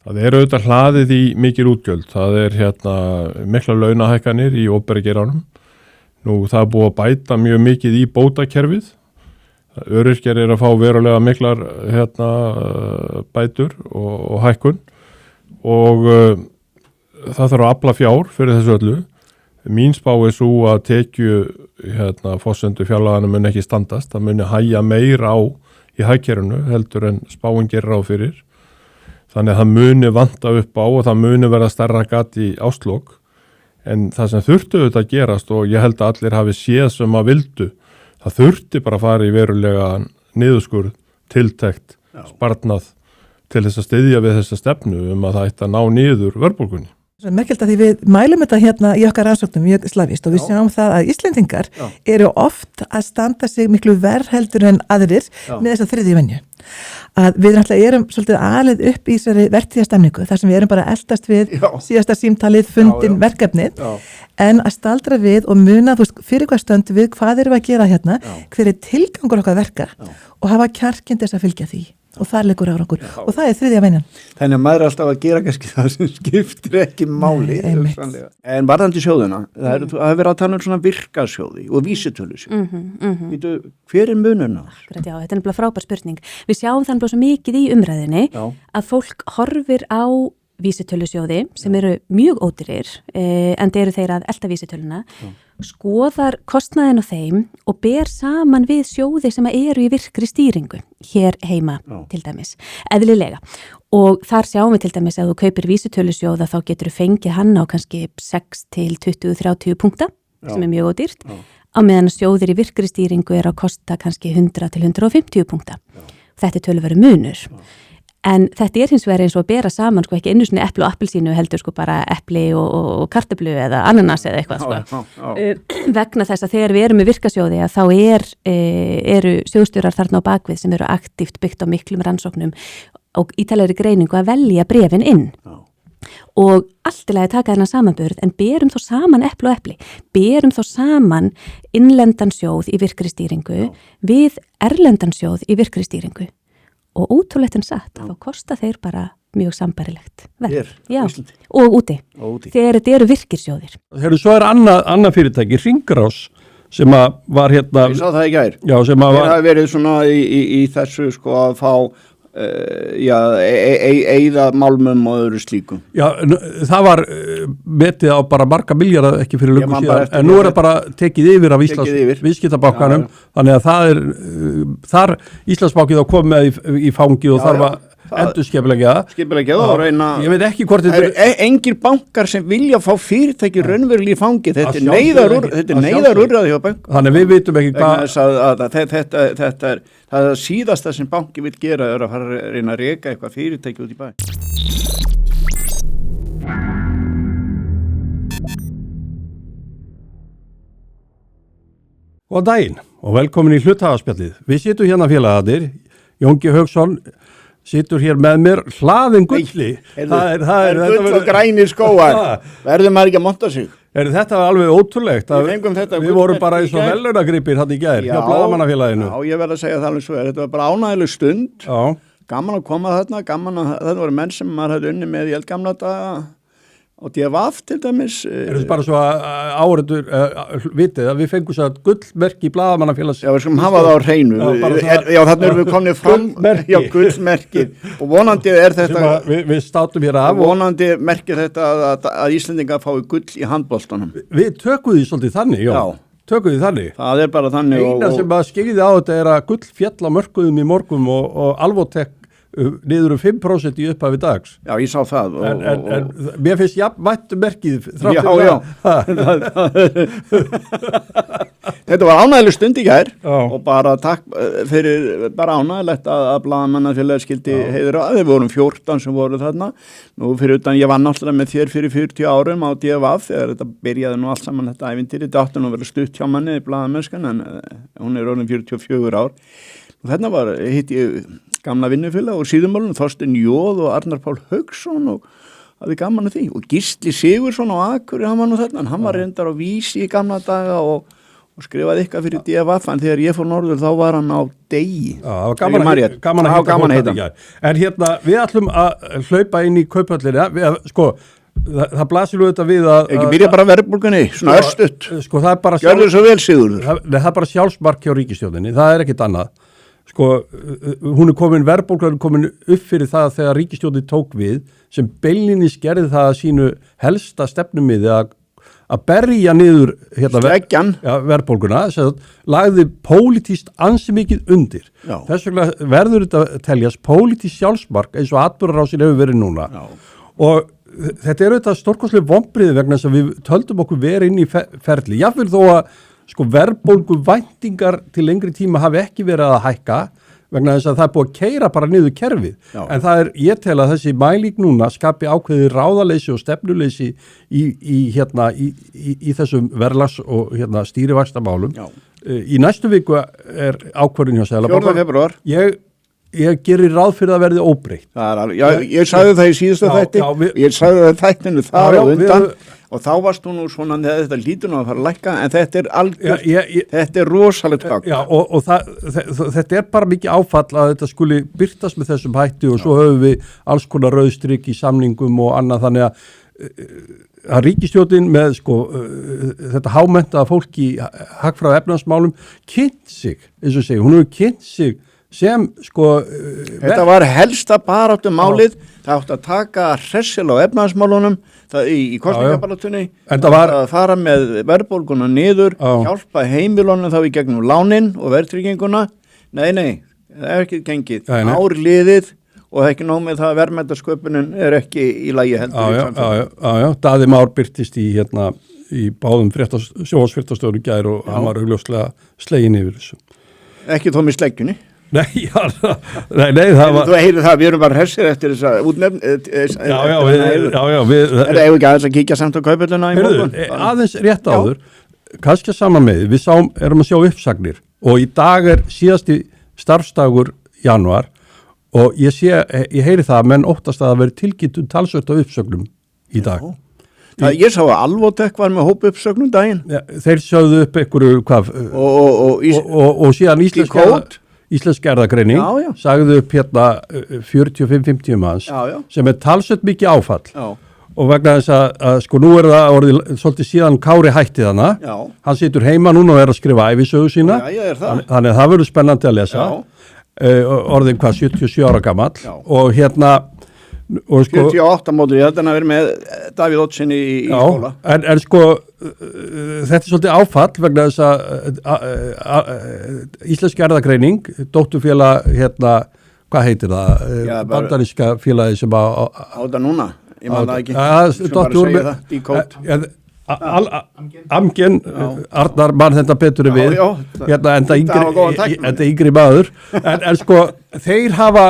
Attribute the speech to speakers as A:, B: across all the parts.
A: Það auðvitað hlaðið í mikil útgjöld. Það mikla launahækkanir í opinbera geiranum. Nú það búið að bæta mjög mikið í bótakerfið. Öryrkjar að fá verulega miklar bætur og hækkun og það þarf að afla fjár fyrir þessu öllu. Mín spá svo að tekju forsendu fjárlaganna mun ekki standast. Það muni hægja meira á í hagkerfinu heldur en spáin gerir ráð fyrir. Þannig að það muni vanta upp á og það muni verða stærra gat í árslok. En það sem þurfti auðvitað að gerast og ég held að allir hafi séð sem að vildu, það þurfti bara að fara í verulega niðurskurð, tiltekt, sparnað til þess að styðja við þessa stefnu að það ætti að ná niður verðbólgunni.
B: Það er merkilegt að því við mælum þetta í okkar rannsóknum mjög slavist og við sjáum það að Íslendingar eru oft að standa sig miklu verr heldur en aðrir með þess að þriðju venju. Að við náttúrulega erum svolítið alið upp í þessari vertíðastemningu þar sem við erum bara að eldast við síðasta símtalið, fundin, verkefnið en að staldra við og muna fyrir hvað stönd við hvað erum við að gera hver tilgangur okkar verka og hafa kjarkinn þess að fylgja því. Og það leikur árangur og það þriðja venjan.
C: Þannig að maður alltaf að gera kannski það sem skiptir ekki máli. En varðandi sjóðuna, það verið að tala svona virkasjóði og vísitölusjóði. Hver munurinn?
D: Já, þetta er frábær spurning. Við sjáum þannig svo mikið í umræðinni að fólk horfir á vísitölusjóði sem eru mjög ódýrir en eru þeir að elta vísitöluna skoðar kostnaðin á þeim og ber saman við sjóði sem eru í virkri stýringu hér heima til dæmis, eðlilega og þar sjáum við til dæmis að þú kaupir vísitölusjóða þá getur þú fengið hann á kannski 6 til 20-30 punkta sem mjög ódýrt á meðan sjóðir í virkri stýringu að kosta kannski 100 til 150 punkta. Þetta töluverður munur. En þetta hins vegar eins og að bera saman ekki einu sinni epli og appelsínu heldur bara epli og kartöflu eða ananas eða eitthvað vegna þess að þegar við erum með virkasjóði að þá eru sjóðstjórar þarna á bakvið sem eru aktíft byggt á miklum rannsóknum og ítalegri greiningu að velja bréfin inn og alltilega að taka þennan samanburð en berum þá saman epli og epli berum þá saman innlendan sjóð í virkri stýringu við erlendan sjóð í virkri stýringu og ótrúlegt en satt að þá kosta þeir bara mjög sambarilegt verð. Og úti. Þegar þetta eru virkirsjóðir.
E: Svo annað fyrirtæki, Hringrás, sem að var Ég
C: sá það í gær.
E: Já, sem að
C: var... Það verið svona í þessu að fá eyða málmum og öðru slíkum. Já,
E: það var metið á bara marga milljarða ekki fyrir löngu síðan, en nú það bara tekið yfir af Íslands viðskiptabánkanum, þannig að það þar Íslandsbankið á komið með í fangi og þarf að endurskipuleggja og reyna. Ég veit ekki hvort þetta
C: engir bankar sem vilja fá fyrirtæki raunverulega í fangi. Þetta er neyðarúrræði hjá bank.
E: Þannig við vitum ekki hvað
C: þetta það síðasta sem banki vil gera að fara að reyna að reka eitthvað fyrirtæki út í bæ.
E: Góðan daginn og velkomin í hluthafaspjallið. Við sittum hérna félagarnir, Jónki Hauksson situr hér með mér hlaðin gulli.
C: Það er gull og grænir skóar. Verður maður ekki að monta sig?
E: Þetta var alveg ótrúlegt. Við vorum bara eins og velunargripir hann í gær hjá Blaðamannafélaginu.
C: Já, ég verð að segja það alveg svo. Þetta var bara ánægileg stund. Gaman að koma þarna, þetta voru menn sem maður hafði unnið með í eldgamla daga og DFF til dæmis.
E: Þetta bara svo áhorfendur vitið að við fengum svo gullmerki í Blaðamannafélags.
C: Já, við skulum hafa það á hreinu. Já, þarna erum við komnið fram. Gullmerki. Og vonandi þetta...
E: Við státum hér af.
C: Vonandi merkir þetta að Íslendingar fái gull í handboltanum.
E: Við tökum því svolítið þannig, já. Tökum því þannig.
C: Það bara þannig.
E: Eina sem að skilði á þetta að gull fjall á mörkuðum í morgun og Alvotech niður 5% í upphafi dags.
C: Já, ég sá það.
E: En mér finnst vænt merkið.
C: Já. Þetta var ánægileg stund í gær og bara takk fyrir bara ánægilegt að Blaðamannafélagið skildi heiður á. Við vorum 14 sem voru þarna. Nú fyrir utan, ég var náttúrulega með þér fyrir 40 árum á DFF þegar þetta byrjaði nú allt saman þetta ævintýri. Þetta átti nú að vera stutt hjá manni í blaðamennskan en hún orðin 44 ár. Og þarna hitti ég gamla vinnufélag og síðumálun Þorstein Jóð og Arnar Pál Hauksson og hafði gaman að því og Gísli Sigursson á Akureyri, hann var nú þarna, hann var reyndar á Vísi í gamla daga og og skrifaði eitthvað fyrir DFF, en þegar ég fór norður þá var hann á degi.
E: Já, það var gaman að heita. En hérna, við ætlum að hlaupa inn í Kauphöllina, sko, það blasir auðvitað við að...
C: Ekki byrja bara verðbólgunni, svona örstutt.
E: Sko, það er bara...
C: Gjörðu svo vel, Sigurður.
E: Það er bara sjálfsmark hjá ríkisstjórninni, það er ekkit annað. Sko, verðbólgan er komin upp fyrir það þegar ríkisstjórnin tók við, sem beinlínis gerði það að sínu helsta stefnumiði að berja niður verðbólguna, lagði pólitískt ansi mikið undir. Já. Þess vegna verður þetta teljast pólitískt sjálfsmark eins og atburðarásin hefur verið núna. Já. Og þetta er auðvitað stórkostleg vonbrigði vegna þess að við töldum okkur verið inn í ferli. Jafnvel þó að sko, verðbólgu væntingar til lengri tíma hafi ekki verið að hækka vegna þess að það er búið að keyra bara niður kerfið. Já. En það er, ég tel að þessi mæling núna skapi ákveði ráðaleysi og stefnuleysi í þessum verðlags og stýrivaxtamálum. Í næstu viku er ákvörðun hjá Seðlabanka.
C: 4. febrúar.
E: Ég gerir ráð fyrir að verði óbreytt.
C: Ég sagði það í síðustu þætti, ég sagði það þættinu þar á undan og þá varst þú nú svona þetta lítur nú að fara að lækka en þetta er algjört, þetta er rosalegt gagn. Já
E: og þetta er bara mikið áfall að þetta skuli birtast með þessum hætti og svo höfum við alls konar rauðstrik í samningum og annað þannig að ríkisstjórnin með þetta hámenntaða fólk í hagfræði efnahagsmálum kynnt sig, eins og segja, hún hefur kynnt sig sem
C: þetta var helsta baráttu málið, það átti að taka hressilega á efnahagsmálunum í kostningabaráttunni, að fara með verðbólguna niður, hjálpa heimilunum þá í gegnum lánin og verðtrygginguna. Nei, það er ekki gengið. Ár liðið og ekki nóg með það að verðmætasköpunin er ekki í lagi heldur.
E: Já, Daði Már birtist í báðum sjónvarpsfréttastöðum í gær og hann var augljóslega sleginn yfir þessu.
C: Ekki þó með sleggjunni.
E: Nei, það var...
C: Þú heyrir það, við erum bara hersir eftir þess að útnefn...
E: Já, við...
C: Er það ekki aðeins að kíkja samt á Kauphöllina í morgun?
E: Aðeins rétt áður, kannski saman með, við erum að sjá uppsagnir og í dag er síðasti starfsdagur janúar og ég heyri það, menn óttast að það veri tilkynnt talsvert á uppsögnum í dag.
C: Ég sá að Alvotek var með hóp uppsögnum daginn.
E: Þeir sjáðu upp einhverju, og síðan Íslensk erðagreining sagði upp 45-50 manns sem er talsveit mikið áfall og vegna þess að nú er það orðið svolítið síðan Kári hætti þarna, hann situr heima núna og er að skrifa ævisögu sína, þannig að það verður spennandi að lesa, orðin 77 ára gamall og
C: 78 mótur í þetta að vera með Davíð Oddsson í skóla. En
E: þetta er svolítið áfall vegna þess að Íslensk erðagreining, dótturfélag hvað heitir það? Bandaríska félagi sem á
C: það núna, ég maður það ekki sem bara segja það, Decode
E: Amgen, Arnar mann þetta betur við, enda yngri maður, en þeir hafa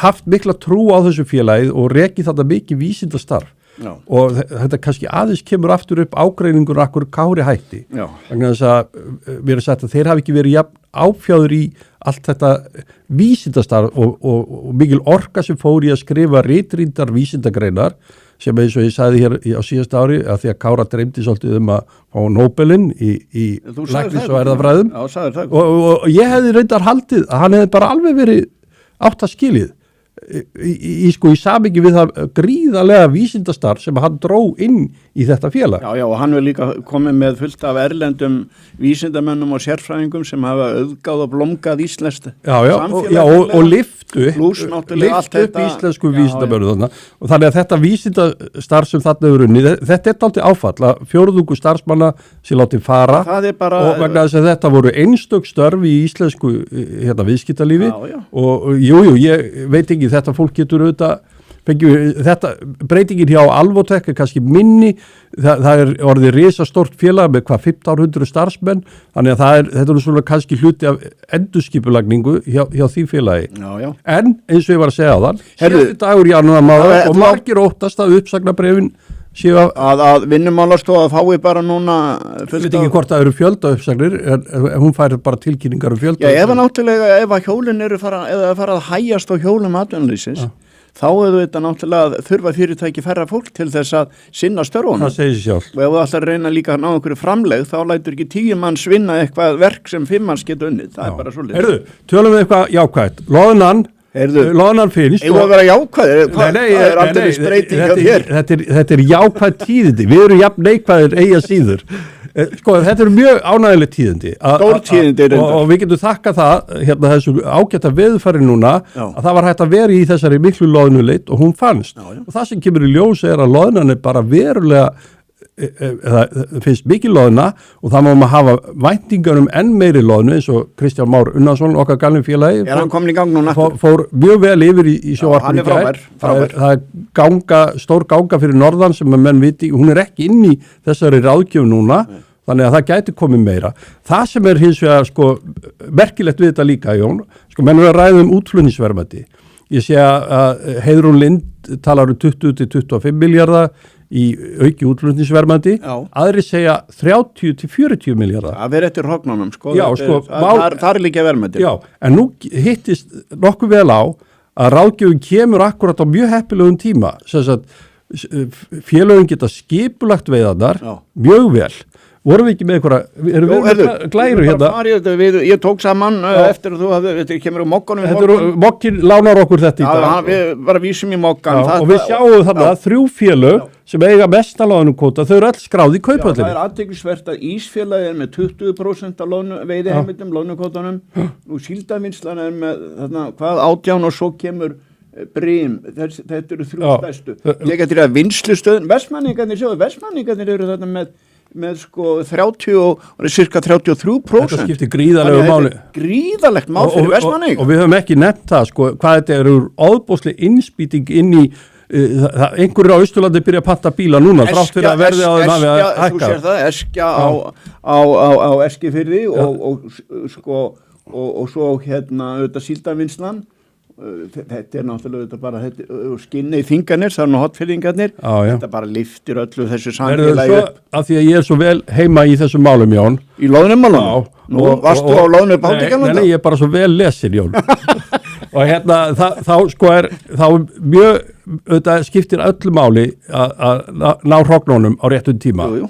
E: haft mikla trú á þessu félagið og rekið þetta mikið vísindastarf og þetta kannski aðeins kemur aftur upp ágreiningur akkur Kári hætti, vegna þess að við erum sagt að þeir hafi ekki verið jafn áfjáður í allt þetta vísindastarf og mikil orka sem fór í að skrifa ritrýndar vísindagreinar sem eins og ég sagði hér á síðast ári að því að Kára dreymdi svolítið að fá Nóbelinn í læknis og erðafræðum og ég hefði reyndar haldið að hann hefði bara alveg verið átt að skilið í samingi við það gríðarlega vísindastarf sem hann dró inn í þetta félag.
C: Já, og hann vil líka komið með fullt af erlendum vísindamönnum og sérfræðingum sem hafa auðgáð og blomgað íslenskt
E: samfélag og lyft upp íslensku vísindamönnum og þannig að þetta vísindastarf sem þarna hefur unnið, þetta er dálítið áfall að fjórðungur starfsmanna sé látið fara og vegna þess að þetta voru einstök störf í íslensku viðskiptalífi og ég veit ekki, þetta fólk getur auðvitað breytingin hjá Alvotek er kannski minni, það er orðið risastórt félag með 1500 starfsmenn, þannig að þetta er svona kannski hluti af endurskipulagningu hjá því félagi. En eins og ég var að segja á þann, síðasti dagur janúarmánaðar og margir óttast að uppsagnabrefin séu
C: að Vinnumálastofa fái bara núna
E: fullt af... Ég veit ekki hvort það eru fjöldauppsagnir, hún fær bara tilkynningar fjölda.
C: Já, ef að hjólin eru fara að hægjast á hjólum atvinnulífsins, þá hefur þetta náttúrulega þurfa fyrirtæki færra fólk til þess að sinna störfunum.
E: Það segir sér sjálf.
C: Og ef þú ætlar að reyna líka að ná einhverju framlegð, þá lætur ekki 10 manns vinna eitthvað verk sem 5 manns geta unnið. Það er bara svolítið.
E: Heyrðu, tölum við eitthvað jákvætt. Loðnan finnst.
C: Ég voru að vera jákvæðir. Það er aldrei spreyting hjá þér.
E: Þetta er jákvætt tíðindi. Við erum jafn neikvæðir eiga síður. Sko, þetta eru mjög ánægileg tíðindi.
C: Stór tíðindi.
E: Og við getum þakkað það, þessu ágæta veðurfari núna, að það var hægt að vera í þessari miklu loðnuleit og hún fannst. Og það sem kemur í ljós að loðnan bara verulega, það finnst mikið loðna og það má maður hafa væntingar enn meiri loðnu eins og Kristján Már Unnarsson, okkar galin félagi.
C: Hann komin í gang núna.
E: Fór mjög vel yfir í sjónvarpinu. Það er stór ganga fyrir norðan sem að menn viti, hún er ekki inn í þessari ráðgjöf núna. Þannig að það gæti komið meira. Það sem er hins vegar merkilegt við þetta líka, Jón, menn er að ræða útflutningsverðmæti. Ég sé að Heiðrún Lind talar 20-25 miljardar í auki útflutningsverðmæti. Aðri segja 30-40 miljardar. Það
C: verður eftir hrognunum,
E: Já,
C: það er líka verðmæti.
E: Já, en nú hittist nokkuð vel á að ráðgjöfin kemur akkurat á mjög heppilegum tíma. Félögin geta skipulagt veiðarnar mjög vel. Vorum við ekki með einhverja, erum við með glæru hérna?
C: Ég tók saman eftir að þetta kemur á mokkanum.
E: Mokkin lánar okkur þetta í dag.
C: Við bara vísum í mokkan.
E: Og við sjáum þarna 3 félög sem eiga mesta loðnukvóta, þau eru öll skráð í Kauphöllinni.
C: Það er athyglisvert að Ísfélagið er með 20% af veiðiheimildum, loðnukvótanum. Nú Síldarvinnslan er með 18 og svo kemur Brím, þetta eru 3 stærstu. Ég getur að vinnslustöðin, Vestmanningarnir eru þarna með 30 og cirka 33%.
E: Þetta skiptir gríðarlegu máli.
C: Gríðarlegt mál fyrir Vestmanning.
E: Og við höfum ekki nefnt það, hvað þetta er óbóðsleg innspýting inn í einhverjir á Austurlandi byrja að panta bíla núna, þrátt fyrir að verði á þeim hafi að hækka.
C: Þú sér það, Eskja á Eskifirði og svo auðvitað Síldarvinnslan. Þetta er náttúrulega bara skinni í þinganir, það er nú hotfyrringarnir, þetta bara liftir öllu þessu samfélagi upp.
E: Af því að ég er svo vel heima í þessum málum, Jón.
C: Í loðnumálunum? Nú varstu á loðnu bátikanum?
E: Nei, ég er bara svo vel lesin, Jón. Og þá mjög, þetta skiptir öllu máli að ná hrognunum á réttum tíma.
C: Jú.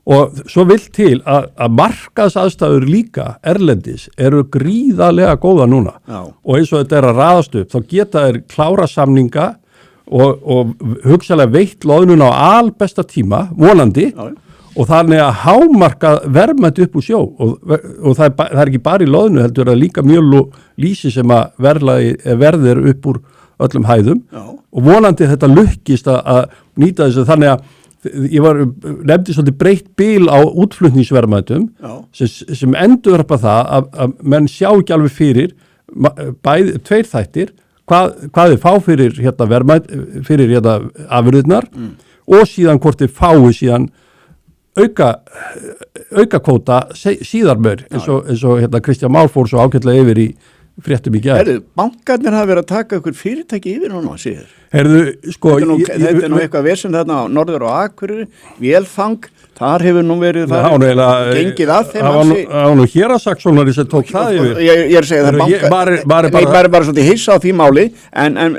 E: Og svo vill til að markaðsaðstæður líka erlendis eru gríðarlega góða núna. Og eins og þetta er að raðast upp, þá geta þeir klára samninga og hugsalega veitt loðnun á albesta tíma, vonandi, og þannig að hámarka verðmætt upp úr sjó. Og það er ekki bara í loðnu, heldur að líka mjöl og lýsi sem að verðir upp úr öllum hæðum. Og vonandi þetta lukkist að nýta þessu þannig að ég nefndi svolítið breytt bil á útflutningsverðmætum sem endurvarpa það að menn sjá ekki alveg fyrir bæði 2 þættir hvað þið fá fyrir fyrir afurðirnar og síðan hvort þið fái síðan auka kvóta síðar meir eins og Kristján Már fór svo ágætlega yfir í fréttum í gær.
C: Bankarnir hafa verið að taka ykkur fyrirtæki yfir núna, segir.
E: Þetta
C: er nú eitthvað vesen þarna á Norður og Akureyri, Vélfang, þar hefur nú verið gengið að þeim.
E: Það var nú héraðssaksóknari sem tók það yfir.
C: Ég er að segja það, bara svolítið hissa á því máli.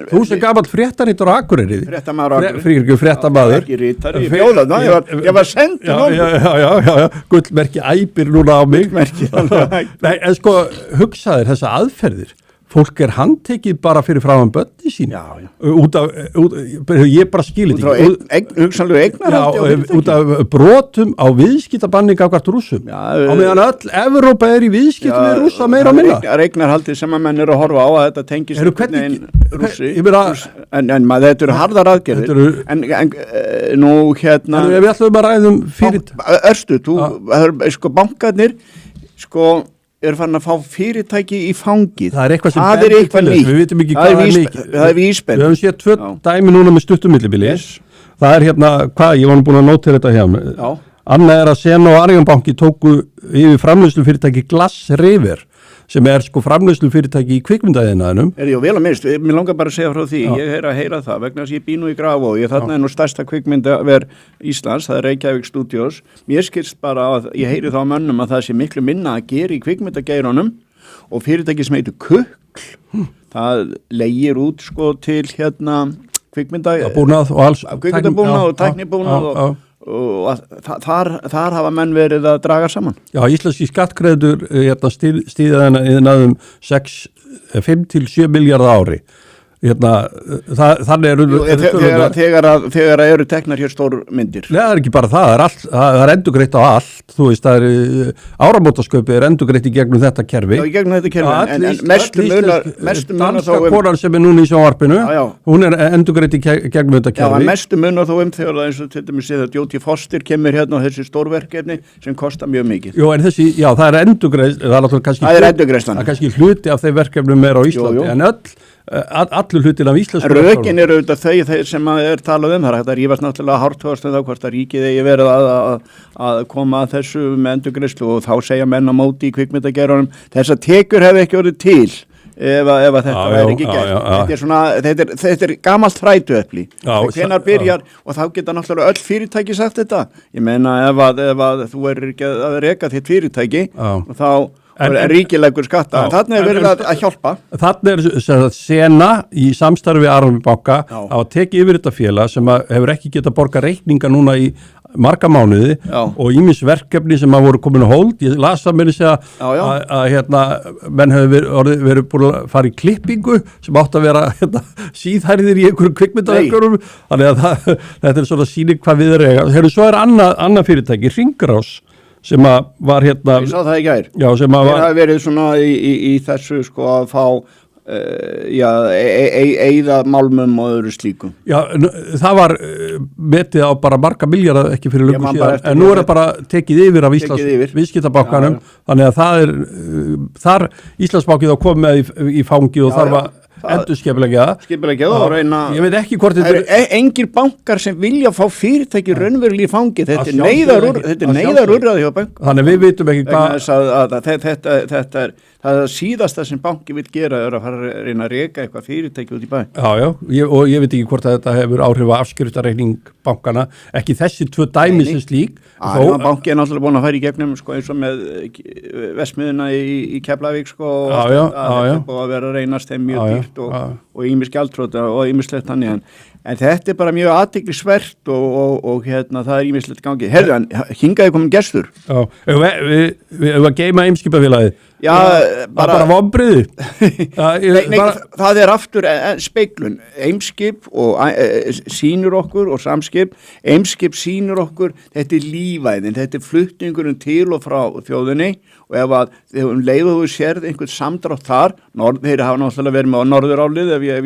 E: Þú sem gamall fréttarittur á Akureyri. Fréttamaður.
C: Ekki rítari, ég var sendur.
E: Já, gullmerki æpir núna á mig. En hugsaðir þessa aðferðir. Fólk er handtekið bara fyrir framan börni sín. Ég bara skil út af brotum á viðskiptabanning gagnvart Rússum. Á meðan öll Evrópa er í viðskiptum við Rússa meira og minna.
C: Eignarhaldið sem að menn eru að horfa á að þetta tengist Rússi. En þetta eru harðar aðgerðir. Nú
E: við ætlum að ræðum fyrir
C: Örstu, bankarnir er farin að fá fyrirtæki í fangið.
E: Það er eitthvað sem nýtt. Við vitum ekki hvað er nýtt.
C: Það er vísbend.
E: Við höfum séð 2 dæmi núna með stuttumillibili. Það er ég var búin að nóta þetta hjá. Annað er að Sena og Arionbanki tóku yfir framleiðslufyrirtæki Glass River sem er framleiðslufyrirtæki í kvikmyndaiðnaðinum.
C: Vel að minnst, mér langar bara að segja frá því, ég er að heyra það vegna þess að ég bý nú í Grafarvogi, þarna er nú stærsta kvikmyndaver Íslands, það er Reykjavík Studios. Mér skilst bara að ég heyri þá mönnum að það sé miklu minna að gera í kvikmyndageiranum og fyrirtæki sem heitir Kukl, það leigir út sko til
E: kvikmyndabúnað
C: og tæknibúnað og þar hafa menn verið að draga saman.
E: Já, íslenski skattgreiðendur stíða þennan 5-7 milljarða ári. Þannig
C: þegar eru teknar hér stór myndir.
E: Nei, það ekki bara það er endurgreitt á allt, þú veist, það áramótasköpi endurgreitt í gegnum þetta kerfi.
C: Já, í gegnum þetta kerfi, en mestu munar
E: þó konan sem núna í sjónvarpinu, hún endurgreitt í gegnum þetta kerfi.
C: Já, mestu munar þó þegar það eins og til dæmis séð að Jóti Foster kemur hérna á þessi stórverkefni sem kostar mjög mikið.
E: Jú, en það er endurgreitt, það er kannski hluti af þeim verkefnum meira á Íslandi, en allur hlutin af íslensku
C: rökin eru auðvitað þeir sem er talað það er að rífast náttúrulega hártogast þá hvort að ríkið eigi verið að koma að þessu með endurgreiðslu og þá segja menn á móti í kvikmyndagerunum þess að tekur hefði ekki orðið til ef þetta væri ekki gert. Þetta er gamalt þrætuepli hvenær byrjar og þá geta náttúrulega öll fyrirtæki sagt þetta. Ég meina ef að þú er ekki að reka þitt fyrirtæki og þá ríkilegur skatta, þannig er verið að hjálpa.
E: Þannig er Sena í samstarfi við Arionbanka að tekið yfir þetta félag sem hefur ekki getað borga reikninga núna í marga mánuði og ýmis verkefni sem voru komin á hold. Ég las það með þess að menn hefur verið búin að fara í klippingu sem átt að vera síðhærðir í einhverjum kvikmyndaverkefnum, þannig að þetta er svona sýning hvað við erum. Svo er annað fyrirtæki, Hringrás, sem var
C: ég sá það í gær. Þeir hafa verið svona í þessu sko að fá eyða málmum og öðru slíkum.
E: Já, það var metið á bara marga milljarða ekki fyrir löngu síðan, en nú er það bara tekið yfir af Íslands viðskiptabánkanum, þannig að það þar Íslandsbankið á komið með í fangi og þarf að endurskipuleggja
C: og reyna.
E: Ég veit ekki hvort
C: þetta engir bankar sem vilja fá fyrirtæki raunverulega í fangi. Þetta er neyðarúrræði hjá bank.
E: Þannig við vitum ekki hvað
C: það síðasta sem banki vil gera er að fara að reyna að reka eitthvað fyrirtæki út í bæ.
E: Og ég veit ekki hvort að þetta hefur áhrif á afskriftarreikning bankana, ekki þessi tvö dæmi sem slík.
C: Banki er náttúrulega búin að fara í gegnum sko, eins og með Vestmiðuna í Keflavík sko, þetta er búin að vera að reynast þeim mjög dýrt og ýmis gjaldþrota og ýmislegt þannig en þetta er bara mjög athyglisvert og það er ýmislegt gangi. Herðu, hingaði komin gestur.
E: Við að geima Eimskipafélagið.
C: Já,
E: bara vonbrigði.
C: Það er aftur speiklun. Eimskip og sýnir okkur og Samskip. Eimskip sýnir okkur, þetta er lífæðin, þetta er flutningurinn til og frá þjóðinni og ef leiðu þú sérð einhvern samdrátt þar, þeir hafa náttúrulega verið með á Norðurálið ef ég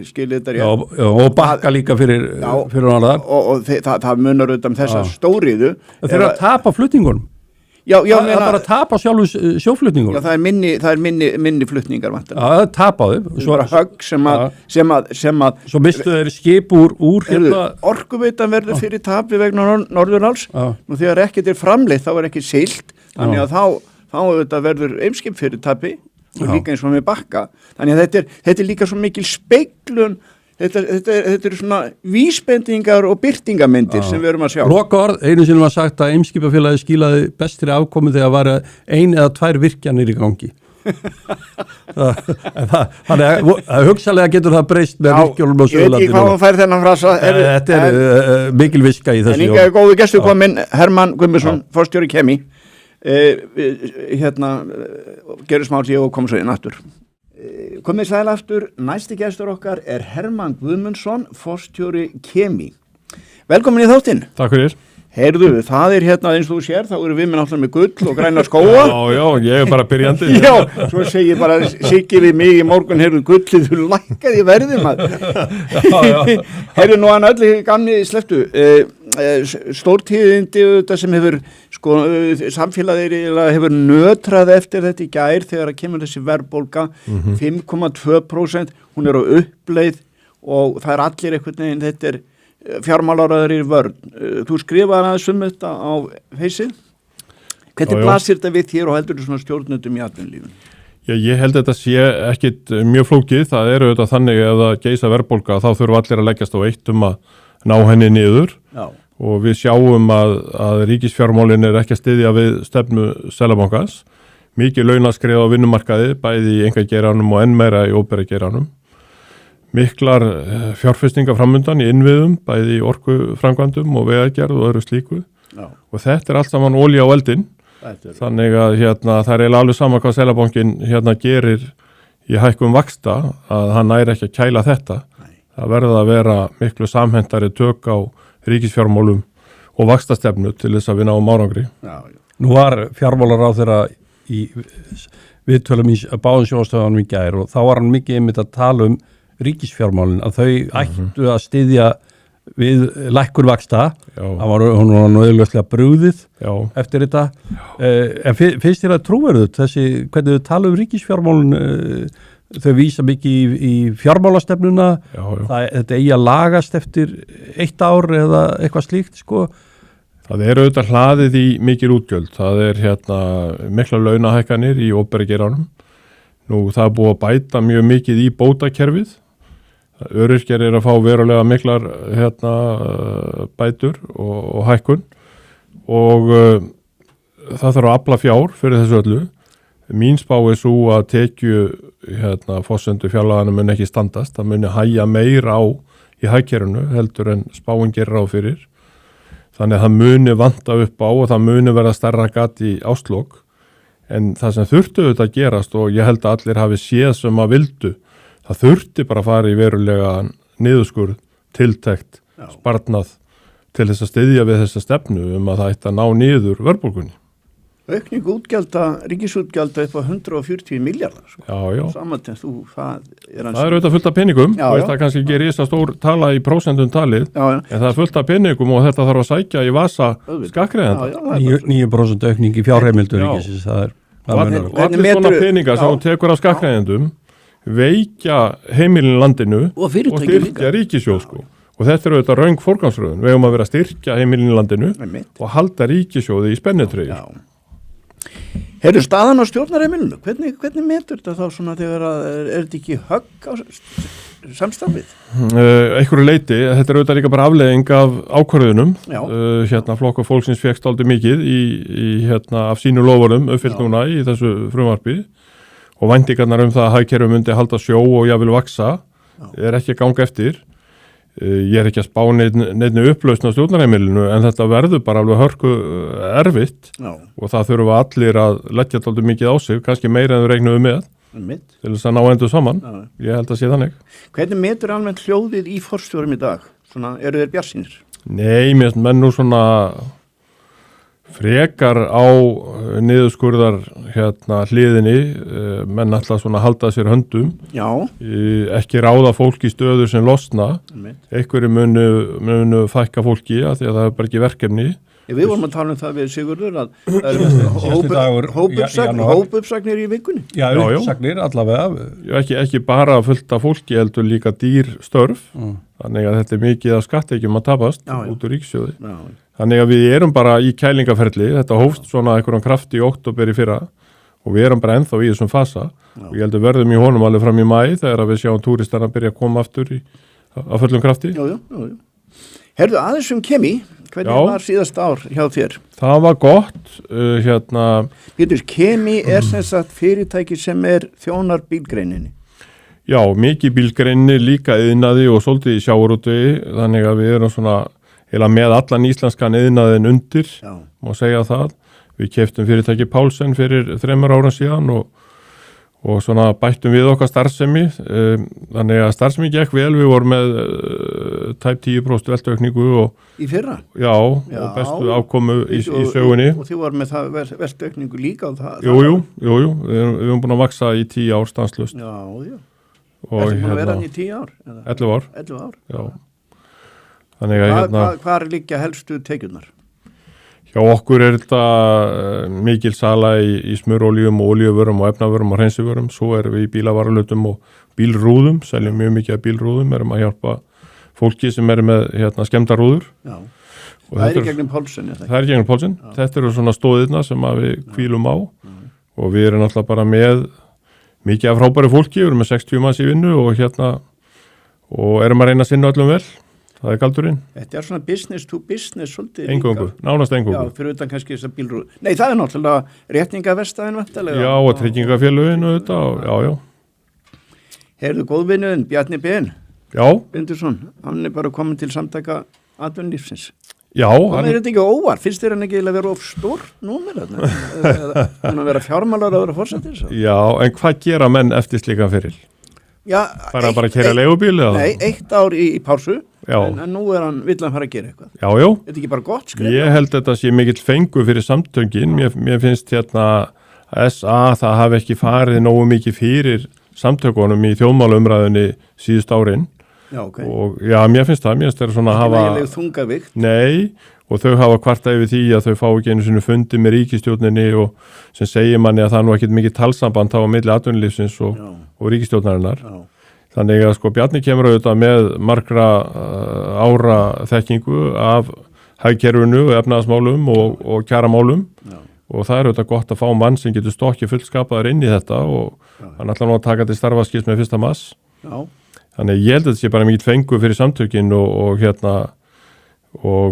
C: skilji þetta rétt.
E: Og bakka líka fyrir náðar.
C: Og það munar auðvitað þessa stóriðu.
E: Þeir eru að tapa flutningunum. Það er bara að tapa sjálfur sjóflutningunum.
C: Já, það er minni flutningar vantilega.
E: Já, það tapaðu.
C: Svo er högg sem að
E: Svo mistu þeir skip úr
C: Orkuveitan verður fyrir tapi vegna Norðuráls. Nú þegar ekkert er framleitt þá er ekki siglt, þannig að þá verður Eimskip fyrir tapi og líka eins og með bakka. Þannig að þetta er líka svo mikil speiklun. Þetta eru svona vísbendingar og birtingamindir sem við erum að sjá.
E: Lokaorð, einu sinni var sagt að Eimskipafélagið skilaði bestri afkomu þegar var 1 eða 2 virkjanir í gangi. Þannig að hugsalega getur það breyst með virkjólum og sögulandinu.
C: Ég veit ekki hvað hún fær þennan frasa.
E: Þetta er mikil viska í þessu.
C: En yngveð góðu gestur kominn, Hermann Guðmundsson, forstjóri Kemi. Gerðu smá því og koma svo inn aftur. Komið sæl aftur, næsti gestur okkar er Hermann Guðmundsson, forstjóri Kemi. Velkomin í þáttinn.
A: Takk fyrir.
C: Heyrðu, það er eins og þú sér, þá eru við með náttúrulega með gull og græna skóa.
A: Já, ég er bara byrjandi.
C: Já, svo segir bara Siggi við mig í morgun, heyrðu, gullið, þú lækkaði í verði maður. Heyrðu, nú hann öllu gamni slepptu. Stórtíðindi þetta sem hefur, sko, samfélagið hefur nötrað eftir þetta í gær þegar að kemur þessi verðbólga, 5,2%, hún er á uppleið og það er allir einhvern veginn, þetta er fjármálaráður í vörn. Þú skrifaði aðeins þetta á Feysið. Hvernig blasir þetta við þér og heldur þú svona stjórnendum í atvinnulífinu?
A: Já, ég held þetta sé ekkit mjög flókið. Það eru þetta þannig ef það geisa verðbólga þá þurfa allir að leggjast á eitt að ná henni niður. Já. Og við sjáum að ríkisfjármálin er ekki að styðja við stefnu Seðlabankans. mikið launaskrið á vinnumarkaði, bæði í einkageiranum og enn meira í opinbera geiranum. Miklar fjárfestingar framundan í innviðum, bæði í orkuframkvæmdum og vegagerð og öðru slíku. Já. Og þetta allt saman olía á eldinn. Þannig að það er alveg sama hvað Seðlabankinn gerir í hækkun vaxta, að hann næri ekki að kæla þetta. Nei. Það verður að vera miklu samhentari tök á ríkisfjármálum og vaxtastefnu til þess að við náum árangri.
C: Já.
E: Nú var fjármálaráðherra í viðtölum í báðum sjónvarpsstöðvunum í gær og þá var hann mikið einmitt að tala um ríkisfjármálin, að þau ættu að styðja við lækkun vaxta. Hún var auðvitað brugðið eftir þetta. En finnst þér að trúverðugt þessi, hvernig þau tala um ríkisfjármálin, þau vísa mikið í fjármálastefnuna, þetta eigi að lagast eftir 1 ár eða eitthvað slíkt, sko?
A: Það er auðvitað hlaðið í mikil útgjöld. Það er mikla launahækkanir í opinbera geiranum. Nú það er búið að bæta mjög mikið í bótakerfið. Öryrkjar að fá verulega miklar bætur og hækkun og það þarf að afla fjár fyrir þessu öllu. Mín spá er svo að tekju forsendu fjárlaganna mun ekki standast. Það muni hægja meira á í hagkerfinu heldur en spáin gerir ráð fyrir. Þannig að það muni vanta upp á og það muni verða stærra gat í árslok. En það sem þurftu auðvitað að gerast og ég held að allir hafi séð sem að vildu, það þurfti bara að fara í verulega niðurskurð, tiltekt, sparnað til þess að styðja við þessa stefnu að það ætti að ná niður verðbólgunni.
C: Aukning útgjalda, ríkisútgjalda upp á 140 miljardar. Sko. Já. Samantengt þú, það er
A: auðvitað fullt af peningum, það kannski ekki risa stór tala í prósentum talið, en það er fullt af peningum og þetta þarf að sækja í vasa skattgreiðenda.
E: 9% aukning í fjárheimildur ríkisins, það er
A: og allir svona peningar sem hún tekur á skattgreiðendum veikja heimilin landinu og styrkja ríkissjóð, sko. Og þetta er auðvitað röng forgangsröðun. Við höfum að vera að styrkja heimilin í landinu og halda ríkissjóði í spennitreyju.
C: Heyrðu, staðan á stjórnarheimilinu, hvernig metur þetta þá svona þegar er þetta ekki högg á samstarfið?
A: Einhverju leyti, þetta er auðvitað líka bara afleiðing af ákvörðunum. Flokkur fólksins fékkst aldrei mikið af sínu loforðum uppfyllt núna í þessu frumvarpi og væntingarnar það að hagkerfið myndi halda sjó og jafnvel vaksa er ekki að ganga eftir. Ég er ekki að spá neinni upplausn á stjórnarheimilinu en þetta verður bara alveg hörku erfitt og það þurfa allir að leggja dálítið mikið á sig, kannski meira en þau reiknuðu með til þess að ná endur saman. Ég held að sé þannig.
C: Hvernig metur almennt hljóðið í forstjórum í dag? Svona, eru þeir bjartsýnir?
A: Nei, mér finnst menn nú svona frekar á niðurskurðar hliðinni, menn ætla svona að halda sér höndum, ekki ráða fólk í stöður sem losna, einhverju munu fækka fólki að því að það er bara ekki verkefni.
C: Við vorum að tala það við Sigurður að hópuppsagnir í vikunni.
E: Já, uppsagnir allavega.
A: Ekki bara fullt af fólki heldur líka dýr störf, þannig að þetta er mikið af skattekjum að tapast út úr ríkissjóði. Þannig að við erum bara í kælingaferli, þetta hófst svona einhverjum kraft í október í fyrra og við erum bara ennþá í þessum fasa og ég heldur verðum í honum alveg fram í maí þegar við sjáum túristarna byrja að koma aftur á fullum krafti.
C: Herðu aðeins Kemi, hvernig var síðast ár hjá þér?
A: Það var gott.
C: Pétur, Kemi er sem sagt fyrirtæki sem þjónar bílgreininni.
A: Já, mikið bílgreininni, líka iðnaði og svolítið í sjávarútvegi, þannig að við erum svona heila með allan íslenskan iðnaðin undir, má segja það. Við keyptum fyrirtæki Pálsen fyrir 3 árum síðan og svona bættum við okkar starfsemi, þannig að starfsemi gekk vel, við vorum með tæp 10% veltuaukningu
C: í fyrra?
A: Já, og bestu afkomu í sögunni.
C: Og þið voru með það veltuaukningu líka á það?
A: Jú, við erum búin að vaksa í 10 ár stanslaust.
C: Já. Þetta búin að vera hann í 10 ár?
A: 11 ár.
C: 11 ár?
A: Já. Þannig að
C: Hvar liggja helstu tekjurnar?
A: Hjá okkur þetta mikil sala í smurolíum og olíuvörum og efnavörum og hreinsivörum, svo erum við í bílavaralötum og bílrúðum, seljum mjög mikið af bílrúðum, erum að hjálpa fólki sem með skemmdarúður. Já,
C: það er í gegnum Pálsen.
A: Það er í gegnum Pálsen, þetta eru svona stóðirna sem við hvílum á og við erum náttúrulega bara með mikið af frábæru fólki, við erum með 60 manns í vinnu og erum að reyna að sinna öllum vel. það galdurinn.
C: Þetta svona business to business svolítið
A: Eingöngu, nánast eingöngu.
C: Já, fyrir utan kannski þessar bílrúður. Nei, það náttúrulega réttingaverstaðin vantarlega.
A: Já, og tryggingafélögin og þetta, já.
C: Heyrðu góðvinnuðin, Bjarni Ben.
A: Já.
C: Bindursson, hann bara komin til samtaka atvinnulífsins.
A: Já.
C: Það er þetta ekki óvar, finnst þér hann ekki að vera of stór númer þarna? Þannig að vera fjármálar að vera fórsetir?
A: Já, en hvað gera menn eftir slíkan fyrir?
C: Já.
A: Bara að keyra leigubíl?
C: Nei, 1 ár í pásu, en nú vill hann fara að gera eitthvað.
A: Já.
C: Þetta ekki bara gott skrif?
A: Ég held þetta sé mikill fengu fyrir samtöngin. Mér finnst SA, það hafi ekki farið nógu mikið fyrir samtökunum í þjóðmálaumræðunni síðust árin.
C: Já, ok.
A: Og mér finnst það er svona að hafa...
C: Það er eiginlega þungavíkt.
A: Nei, og þau hafa kvartað yfir því að þau fá ekki einu sinni fundi með ríkisstjórninni og sem segir manni að það nú ekkit mikið talsamband á milli atvinnulífsins og ríkisstjórnarinnar. Já. Þannig að Bjarni kemur auðvitað með margra ára þekkingu af hagkerfinu, efnaðasmálum og kjaramálum. Já. Og það er auðvitað gott að fá mann sem getur stokkið fullskapaður inn í þetta og hann ætlar nú að taka til starfaskils með 1. mars. Já. Þannig ég held að þetta sé bara mikið fengu fyrir samtökin og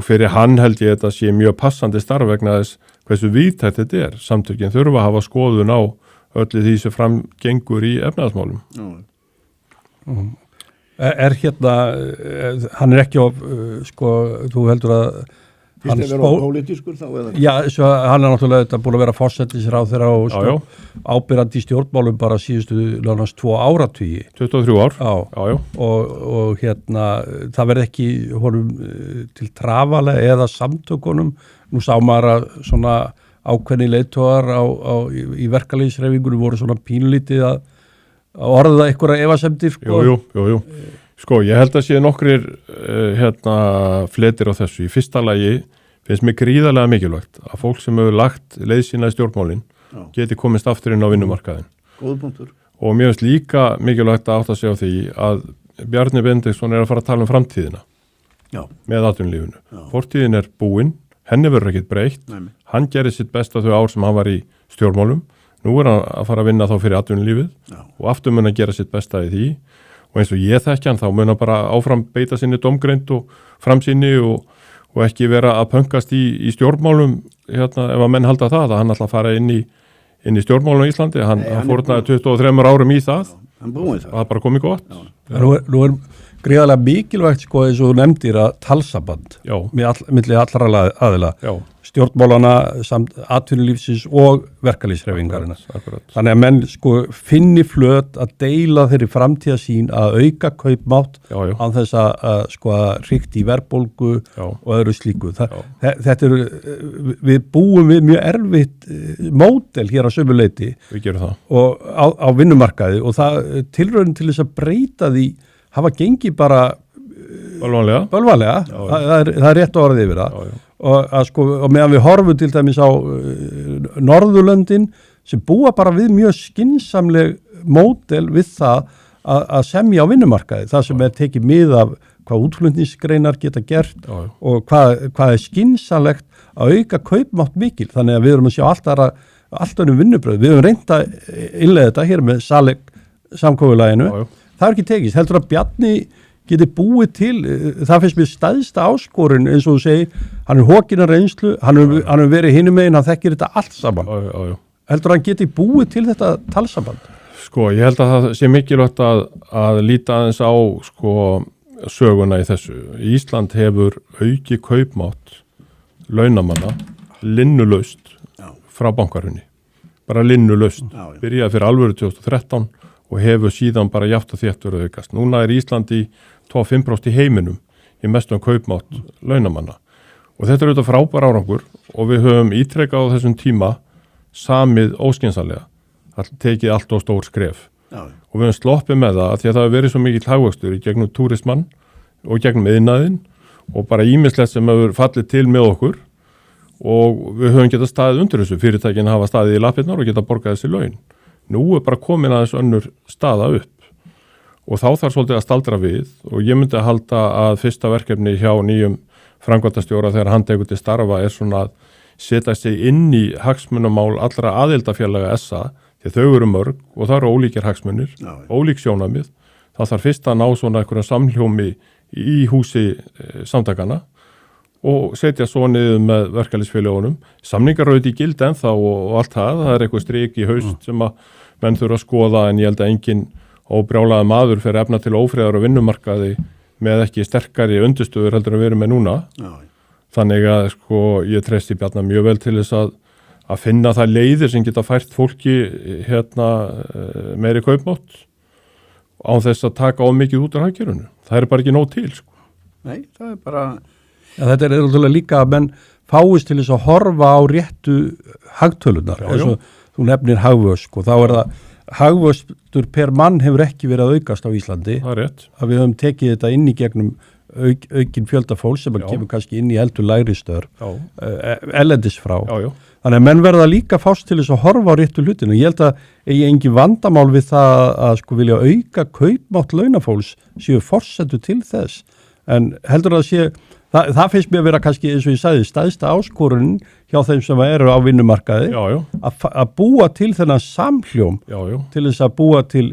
A: fyrir hann held ég að þetta sé mjög passandi starf vegna þess hversu víðtækt þetta er. Samtökin þurfa að hafa skoðun á öllu því sem framgengur í efnaðasmálum.
E: Hann er ekki þú heldur að
C: Fyrst að vera pólitískur þá eða?
E: Já, hann er náttúrulega búin að vera forsætisráðherra og ábyrgandi í stjórnmálum bara síðustu lánast 2 áratugi.
A: 23 ár.
E: Já. Og það verði ekki honum til trafalega eða samtökunum. Nú sá maður að svona ákveðni leiðtogar í verkalýðshreyfingunum voru svona pínlítið að orða einhverja efasemdir.
A: Jú. Ég held að sé nokkrir fletir á þessu. Í fyrsta lagi finnst mér gríðarlega mikilvægt að fólk sem hefur lagt leið sína í stjórnmálin geti komist aftur inn á vinnumarkaðin.
C: Góð punktur.
A: Og mér finnst líka mikilvægt að átta sig á því að Bjarni Benediktsson er að fara að tala um framtíðina með atvinnulífinu. Fortíðin er búin, henni verður ekkert breytt. Hann gerir sitt besta þau ár sem hann var í stjórnmálum. Nú er hann að fara að vinna þá fyrir atvinnulífið og aftur mun að gera sitt besta í því. Og eins og ég þekki hann þá mun að bara áfram beita sinni dómgreind og framsýni og ekki vera að pöngast í stjórnmálum ef að menn halda það að hann ætla að fara inn í stjórnmálum í Íslandi. Hann fórnaði 23 árum í það og það bara komið gott.
E: Nú er gríðarlega mikilvægt eins og þú nefndir að talsamband milli allra aðila. Stjórnmálana samt atvinnulífsins og verkalýðshreyfingarinnar. Þannig að menn finni flöt að deila þeirri framtíðasýn að auka kaupmátt án þess að hrikti í verðbólgu og öðru slíku. Þetta við búum við mjög erfitt módel hér á sömu leyti og á vinnumarkaði og það tilraun til þess að breyta því hafa gengið bara bölvanlega. Það er rétt orðið yfir það. Og meðan við horfum til dæmis á Norðurlöndin sem búa bara við mjög skynsamleg módel við það að semja á vinnumarkaði. Það sem tekið mið af hvað útflutningsgreinar geta gert og hvað er skynsamlegt að auka kaupmátt mikil. Þannig að við erum að sjá allt önnum vinnubröð. Við höfum reynt að innleiða þetta hér með samkomulaginu. Það er ekki tekist. Heldur að Bjarni geti búið til, það finnst mér stæðsta áskorun eins og þú segir, hann er hókina reynslu, hann er verið hinum megin, hann þekkir þetta allt saman. Heldur hann geti búið til þetta talsamband?
A: Ég held að það sé mikilvægt að líta aðeins á söguna í þessu. Ísland hefur auki kaupmátt launamanna linnulaust frá bankarunni. Bara linnulaust. Byrjaði fyrir alvöru 2013 og hefur síðan bara jafnt og þétt verið aukast. Núna er Ísland í 25% í heiminum í mestum kaupmátt launamanna. Og þetta er auðvitað frábær árangur og við höfum ítrekað á þessum tíma samið óskynsamlega. Það tekið allt og stór skref. Og við höfum sloppið með það að því að það hefur verið svo mikill hagvöxtur í gegnum túrismann og gegnum iðnaðinn og bara ýmislegt sem hefur fallið til með okkur og við höfum getað staðið undir þessu. Fyrirtækin hafa staðið í lappirnar og getað borgað þessi laun. Nú er bara komin aðeins önnur staða upp og þá þarf svolítið að staldra við og ég myndi að halda að fyrsta verkefni hjá nýjum framkvæmdastjóra þegar hann tekur til starfa er svona að setja sig inn í hagsmunamál allra aðildafélaga SA því þau eru mörg og það eru ólíkir hagsmunir, ólík sjónarmið. Það þarf fyrst að ná svona einhverjum samhljómi í húsi samtakana og setja svo niður með verkalýðsfélögunum. Samningar eru í gildi ennþá og allt það er eitthvað strik í haust sem að menn þurfa að skoða, en ég held að engin óbrjálaði maður fyrir efna til ófriðar og vinnumarkaði með ekki sterkari undirstöður heldur að við erum með núna. Já. Þannig að sko ég treysti Bjarna mjög vel til þess að finna það leiðir sem geta fært fólki meiri kaupmátt án þess að taka of mikið út af hagkerfinu. Það er bara ekki nóg til sko.
C: Nei, það er bara
E: Ja, þetta er náttúrulega líka að menn fáist til þess að horfa á réttu hagtölunar, eins og þú nefnir hagvösk og þá er það hagvöstur per mann hefur ekki verið að aukast á Íslandi.
A: Það er rétt.
E: Að við höfum tekið þetta inn í gegnum aukin fjölda fólk sem kemur kannski inn í heldur lægri störf, ellendis frá.
A: Já.
E: Þannig að menn verða líka fást til þess að horfa á réttu hlutinu. Ég held að eigi engin vandamál við það að sko vilja auka kaupmátt launafólks séu forsendur til þess. En heldur að sé Það finnst mér að vera kannski, eins og ég sagði, stæðsta áskorunin hjá þeim sem eru á vinnumarkaði að búa til þennan samhljóm til þess að búa til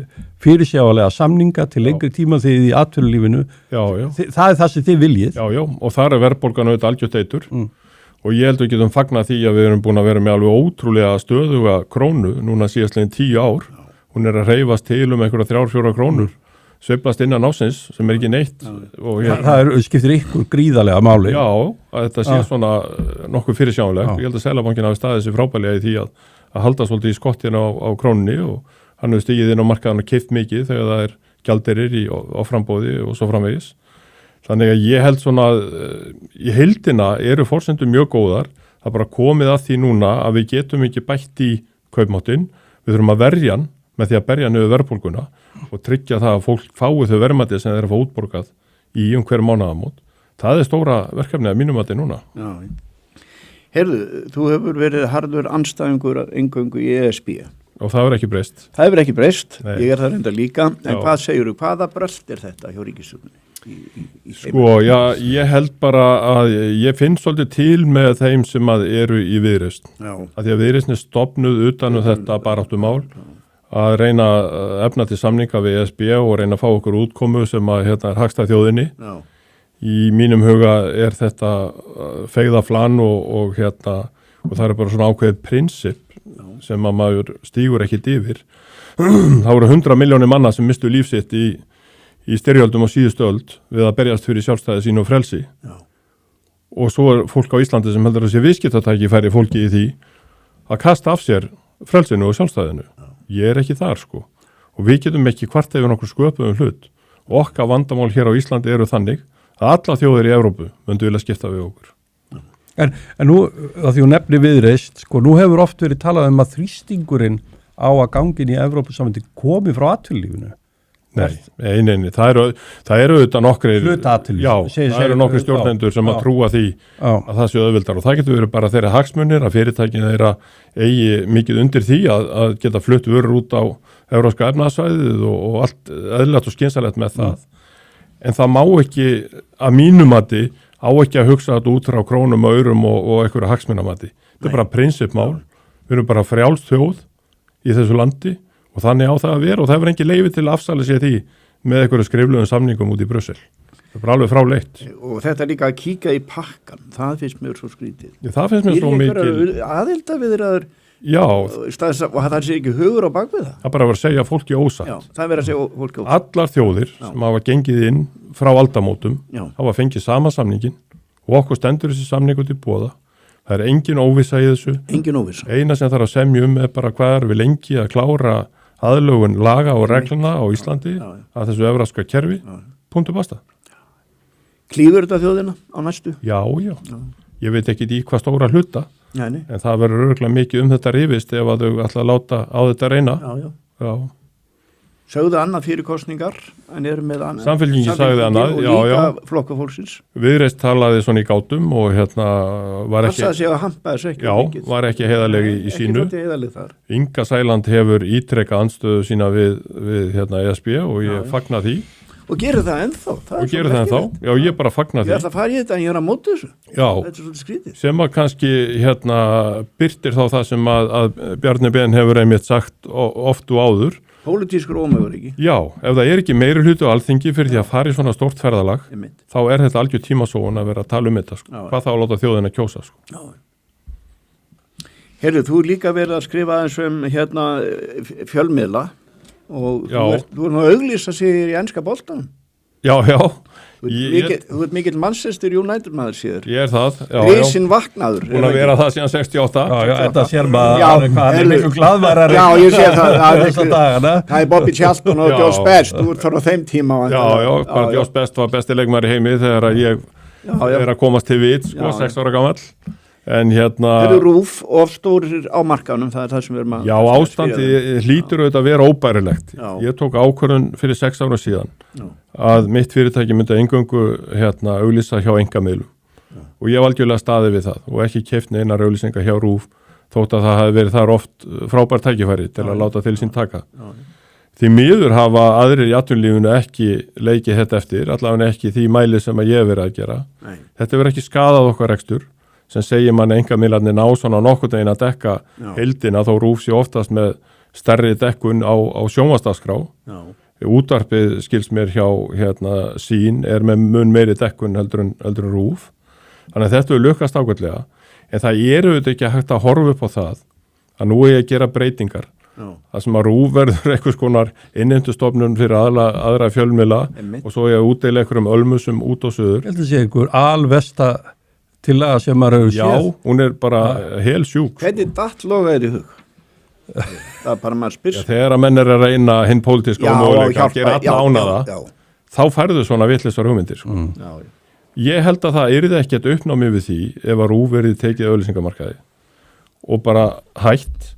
E: fyrirsjáanlega samninga til lengri tíma þegar í atvinnulífinu. Það er það sem þið viljið. Já, og þar er verðbólgan auðvitað algjört eitur og ég held að við getum fagnað því að við erum búin að vera með alveg ótrúlega stöðuga krónu núna síðastlegin 10 ár. Hún er að hreyfast til einhverja 3-4 krónur. Sveiflast innan ásins sem er ekki neitt og það skiptir ykkur gríðarlega máli.
A: Já, að þetta sé svona nokkuð fyrirsjáanlegt. Ég held að Seðlabankinn hafi staðið sér frábærlega í því að halda svolítið í skottinu á krónunni og hann hefur stigið inn á markaðan og keypt mikið þegar það er gjaldeyrir á framboði og svo framvegis. Þannig að ég held svona í heildina eru forsendur mjög góðar. Það er bara komið að því núna að við getum ekki bætt í kaupmáttinn. Við þurfum að verja hann með því að berja niður verðbólguna og tryggja það að fólk fái þau verðmæti sem þeir eru að fá útborgað í hver mánaðamót. Það er stóra verkefni að mínum mati núna.
C: Já. Heyrðu, þú hefur verið harður andstæðingur eingöngu í ESB.
A: Og það hefur ekki breyst.
C: Það hefur ekki breyst, ég er það reynda líka. En hvað segirðu, hvaða brölt er þetta hjá ríkisstjórninni?
A: Sko, já, ég held bara að ég finn svolítið til með þeim sem eru í Viðreisn. Að því að Viðreisn er stofnuð utan þetta baráttumál að reyna að efna til samninga við ESB og reyna að fá okkur útkomu sem er hagstæð þjóðinni. Í mínum huga er þetta feigða flan og það er bara svona ákveðið prinsip sem að maður stígur ekkit yfir. Það voru 100 milljónir manna sem mistu lífsitt í styrjöldum á síðustu öld við að berjast fyrir sjálfstæði sín og frelsi. Og svo er fólk á Íslandi sem heldur að sé viðskiptatæki færi fólki í því að kasta af sér frelsinu og sjálfstæðinu. Ég er ekki þar sko og við getum ekki hvart yfir nokkur sköpuðum hlut og okkar vandamál hér á Íslandi eru þannig að alla þjóðir í Evrópu myndu vilja skipta við okkur.
E: En nú, að því hún nefni Viðreisn, sko, nú hefur oft verið talað um að þrýstingurinn á að gangin í Evrópusamvendi komi frá atvinnulífinu.
A: Nei, það eru auðvitað nokkrir það eru nokkrir stjórnendur sem að trúa því að það sé auðvildar og það getur verið bara þeirra hagsmunir að fyrirtækin þeirra eigi mikið undir því að geta flutt vörur út á evrópska efnahagssvæðið og allt eðlilegt og skynsamlegt með það. En það má ekki að mínum mati á ekki að hugsa þetta út frá krónum og aurum og einhverju hagsmunamati. Þetta er bara prinsipmál. Við erum bara frjálst þjóð í þessu landi og þannig á það að vera og það hefur engin leyfi til að afsala sér því með einhverju skriflegum samningum út í Brussel. Það er bara alveg fráleitt. Og
C: þetta líka að kíka í pakkan, það finnst mér svo skrítið.
A: Það finnst mér svo mikil.
C: Aðildarviðræður og það sé ekki hugur á bakvið það.
A: Það bara verið að segja fólki ósatt.
C: Já, það verið að segja fólki ósatt.
A: Allar þjóðir sem hafa gengið inn frá aldamótum hafa fengið sama samningin og okkur stendur þessi samningu til boða. Það er engin óvissa í þessu.
C: Engin óvissa.
A: Eina sem þarf að semja er bara hvað við lengi að klára aðlögun laga og regluna á Íslandi að þessu evrópska kerfi, punktur basta.
C: Klífur þetta þjóðina á næstu?
A: Já. Ég veit ekki í hvað stóra hluta, en það verður örugglega mikið þetta rifist ef að þau ætla að láta á þetta reyna. Já.
C: Sögðu annað fyrir kosningar, en eru með annað.
A: Samfylkingin sagði annað,
C: og líka Flokkur fólksins.
A: Viðreisn talaði svona í gátum og var ekki...
C: Það sagði sig að hampa þessu ekki.
A: Já, var ekki heiðarleg í sínu.
C: Ekki heiðarleg þar.
A: Inga Sæland hefur ítrekað andstöðu sína við ESB og ég fagna því.
C: Og gerir það ennþá.
A: Já, ég bara fagna því.
C: Ég ætla að fara í þetta en ég er að móta þessu.
A: Já,
C: þetta er svolítið skrítið.
A: Sem að kannski birtir þá það sem að Bjarni Ben hefur einmitt sagt oft og áður,
C: Pólitískur ómöguleiki.
A: Já, ef það er ekki meiri hluti á Alþingi fyrir því að fara í svona stórt ferðalag, þá er þetta algjör tímasóun að vera að tala þetta, sko. Hvað þá að láta þjóðina kjósa, sko.
C: Já. Heyrðu, þú er líka verið að skrifa fjölmiðla og þú ert nú að auglýsa sig í enska boltanum.
A: Já.
C: Þú ert mikill Manchester United maður síður.
A: Ég er það.
C: Rísin vaknaður.
A: Búin að vera það síðan 68.
E: Já, þetta sér maður hann er miklu glaðvarari.
C: Já, ég sé það. Það er Bobby Charlton og Josh Best. Þú ert þar á þeim tíma.
A: Já, bara Josh Best var besti leikmaður í heimi þegar ég er að komast til vit, sko, 6 ára gamall. En
C: Þeir eru RÚV of stórir á markanum, það er það sem við erum að...
A: Já, ástandi hlýtur auðvitað að vera óbærilegt. Ég tók ákvörðun fyrir 6 ára síðan að mitt fyrirtæki myndi eingöngu auglýsa hjá einkamiðlum. Og ég hef algjörlega staðið við það og ekki keypt neinar auglýsingar hjá RÚV þótt að það hafi verið þar oft frábært tækifæri til að láta til sín taka. Því miður hafa aðrir í atvinnulífinu ekki leikið þetta eftir, allavega ekki því mæli sem að ég hef verið að gera. Þetta hefur ekki skaðað okkar rekstur sem segir mann einkamiðlarnir ná svona nokkurn veginn að dekka heildina þó RÚV sé oftast með stærri dekkun á sjónvarpsdagskrá. Útvarpið skils mér hjá Sýn er með mun meiri dekkun heldur en RÚV. Þannig að þetta er lukkast ágætlega. En það er auðvitað ekki hægt að horfa upp á það að nú er ég að gera breytingar. Það sem að RÚV verður einhvers konar innheimtustofnun fyrir aðra fjölmiðla og svo ég að útdeila einhverjum ölmusum út og suður.
E: Ég held að sé einhver alvesta tillaga sem maður hefur séð.
A: Já, hún er bara hel sjúk.
C: Hvernig datt loga í hug? Það er bara maður spyrs.
A: Þegar að menn er að reyna hinn pólitíska ómöguleika að gera alla ánæða, þá færðu svona vitlausar hugmyndir. Ég held að það yrði ekkert uppnámið við því ef að RÚV verið tekið auglýsingamarkaði og bara hætt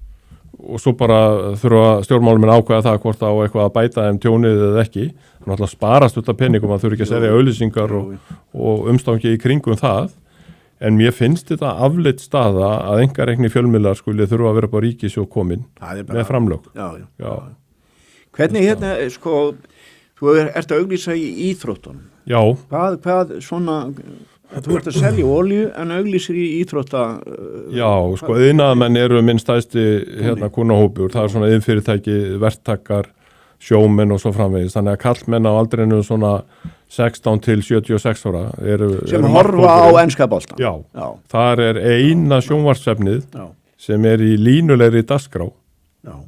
A: og svo bara þurfa stjórnmálamenn ákveða það hvort á eitthvað að bæta þeim tjónið eða ekki. Þannig að sparast út af peningum að þurfa ekki að selja auglýsingar og umstangi í kringum það. En mér finnst þetta afleitt staða að einkarekni fjölmiðlar skuli þurfa að vera upp á ríkissjóð komin með framlög. Já.
C: Hvernig þú ert að auglýsa í íþróttunum.
A: Já.
C: Hvað svona, þú ert að selja olíu en auglýsir í íþrótta...
A: Já, iðnaðarmenn eru minn stæsti kúnnahópur. Það er svona iðnfyrirtæki, verktakar, sjómenn og svo framvegis. Þannig að kallmenn á aldrinu svona 16 til 76 ára
C: sem horfa á enska boltan.
A: Já. Þar er eina sjónvarpsefnið sem er í línulegri dagskrá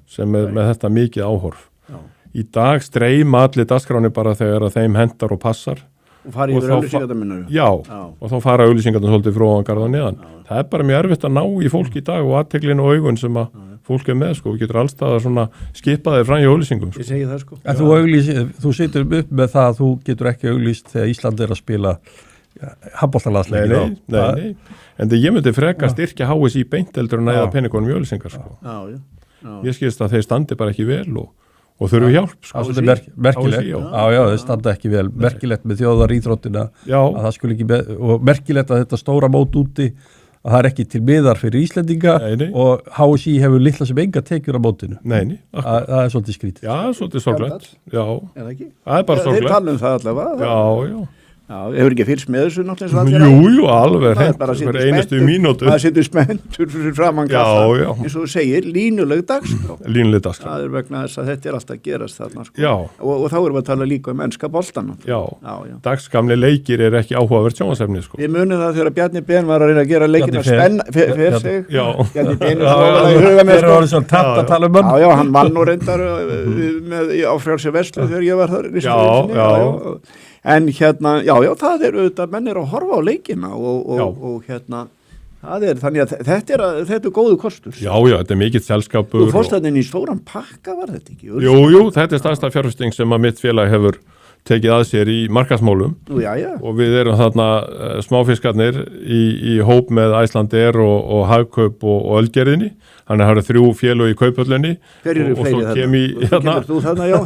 A: sem er með þetta mikið áhorf. Í dag streyma allir dagskráni bara þegar að þeim hentar og passar.
C: Og fara yfir auglýsingarnar.
A: Já, og þá fara auglýsingarnar svolítið frá garða neðan. Það er bara mjög erfitt að ná í fólk í dag og athygli og augun sem að fólk er með, Við getur allstaðar svona skipaðir fram í auglýsingum.
C: Ég segi það,
E: En þú situr upp með það að þú getur ekki auglýst þegar Ísland er að spila handboltalandsleiki.
A: Nei. En ég myndi freka styrkja HSÍ beint heldur en að peningunum í auglýsingar, Ég skilst að þeir standi bara ekki vel og þurfu hjálp.
E: Það er merkilegt. Já, þeir standa ekki vel. Merkilegt með þjóðaríþróttina að það skuli ekki og merkilegt að þetta stóra mót úti að það er ekki til miðar fyrir Íslendinga og HSÍ hefur litla sem enga tekjur á mótinu.
A: Nei.
E: Það er svolítið skrítið.
A: Já, svolítið sorglegt. Já.
C: Er það ekki?
A: Það er bara sorglegt.
C: Þeir tala það allavega.
A: Já.
C: Hefur ekki fyrst með þessu náttúrulega?
A: Jú, alveg hreint, einustu mínútu.
C: Það setur spenntur fyrir framan kassa.
A: Já.
C: Eins og þú segir, línuleg dagskrá.
A: Línuleg dagskrá.
C: Það er vegna þess að þetta er alltaf að gerast þarna.
A: Já.
C: Og þá erum við að tala líka um enska boltana.
A: Já. Dagsgamli leikir er ekki áhugavert sjónvarpsefni,
C: Við munum það þegar Bjarni Ben var að reyna að gera leikina fyrir sig.
A: Já.
C: Bjarni Ben var í huga með
E: sko.
C: Hann vann og reyndar á Frjálsi Verslu þegar ég var þar. En það er auðvitað, menn er að horfa á leikina og það er, þannig að þetta er góðu kostur.
A: Já, þetta er mikill selskapur.
C: Og fórstæðin í stóran pakka var þetta ekki?
A: Jú, þetta er stærsta fjárfesting sem að mitt félag hefur tekið að sér í markaðsmálum. Og við erum þarna smáfiskarnir í hóp með Icelandair og Hagkaup og Ölgerðinni. Þannig að það eru 3 félög í Kauphöllinni.
C: Hver eru fleiri þarna? Kemur þú þarna,
E: já.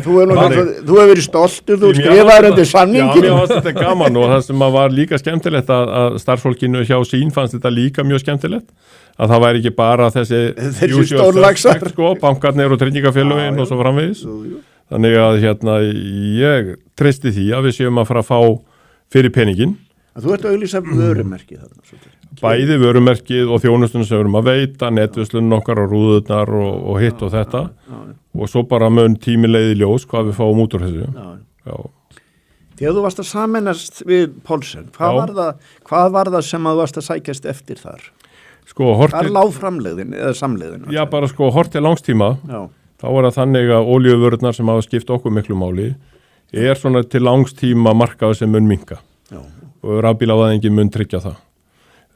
C: Þú hefur verið stoltur, þú skrifaður undir samningin.
A: Já, mér fannst þetta gaman og það sem var líka skemmtilegt að starfsfólkinu hjá Sýn fannst þetta líka mjög skemmtilegt. Að það væri ekki bara þessi
C: stórlaxar,
A: bankarnir og tryggingafélögin og svo framvegis. Þannig að ég treysti því að við séum að fara að fá fyrir peningin.
C: Þú ert að auglýsa vörumerki þarna.
A: Bæði vörumerkið og þjónustun sem við erum að veita, netvislun okkar og rúðurnar og hitt og þetta og svo bara mun tímileiði ljós hvað við fáum út úr þessu. Já.
C: Þegar þú varst að sameinast við Poulsen, hvað var það sem að þú varst að sækjast eftir þar?
A: Sko,
C: Þar lág framleiðin eða samleiðin?
A: Já, bara sko, hort til langstíma, þá var það þannig að olíuvörurnar sem hafa skipt okkur miklu máli svona til langstíma markaður sem mun minnka og rafbílavæðingin mun tryggja það.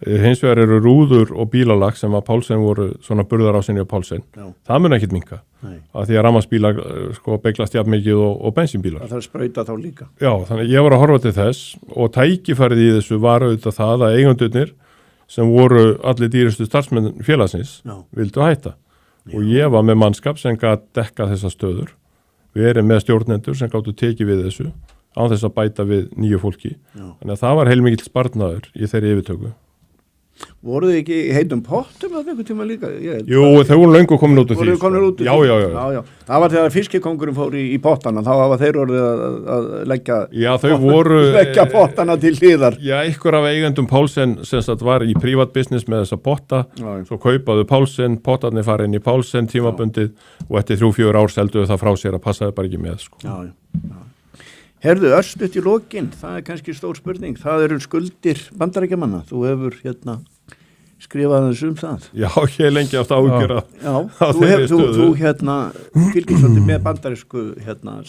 A: Hins vegar eru rúður og bílalag sem að Poulsen voru svona burðarásinni á Poulsen. Það mun ekkit minnka. Af því að rafmagnsbílar sko beglast jafn mikið og bensínbílar.
C: Það þarf að sprauta þá líka. Já,
A: þannig ég var að horfa til þess og tækifærið í þessu var auðvitað það að eigendurnir sem voru allir dýrustu starfsmenn félagsins vildu hætta. Og ég var með mannskap sem gat dekka þessar stöður. Við erum með stjórnendur sem gáttu tekið við þessu án þess að bæta við nýju fólki. Þannig að það var heilmikill sparnaður í þeirri yfirtöku.
C: Voru þið ekki í heitum pottum að einhvern tíma líka?
A: Jú, þau voru löngu komin út úr því.
C: Já. Það var þegar fiskikongurinn fór í pottana, þá hafa þeir orðið að leggja pottana til hliðar.
A: Já, ykkur af eigendum Poulsen sem sagt var í privat business með þessa potta, svo kaupaðu Poulsen, pottarnir fara inn í Poulsen tímabundið og eftir 3-4 ár selduðu það frá sér að passaði bara ekki með. Sko.
C: Já. Herðu, örstutt í lokin, það kannski stór spurning, það eru skuldir bandarækjamanna, þú hefur skrifað þess það.
A: Já, ég lengi átt ágjör
C: að þeirri stöðu. Þú fylgir svolítið með bandarísku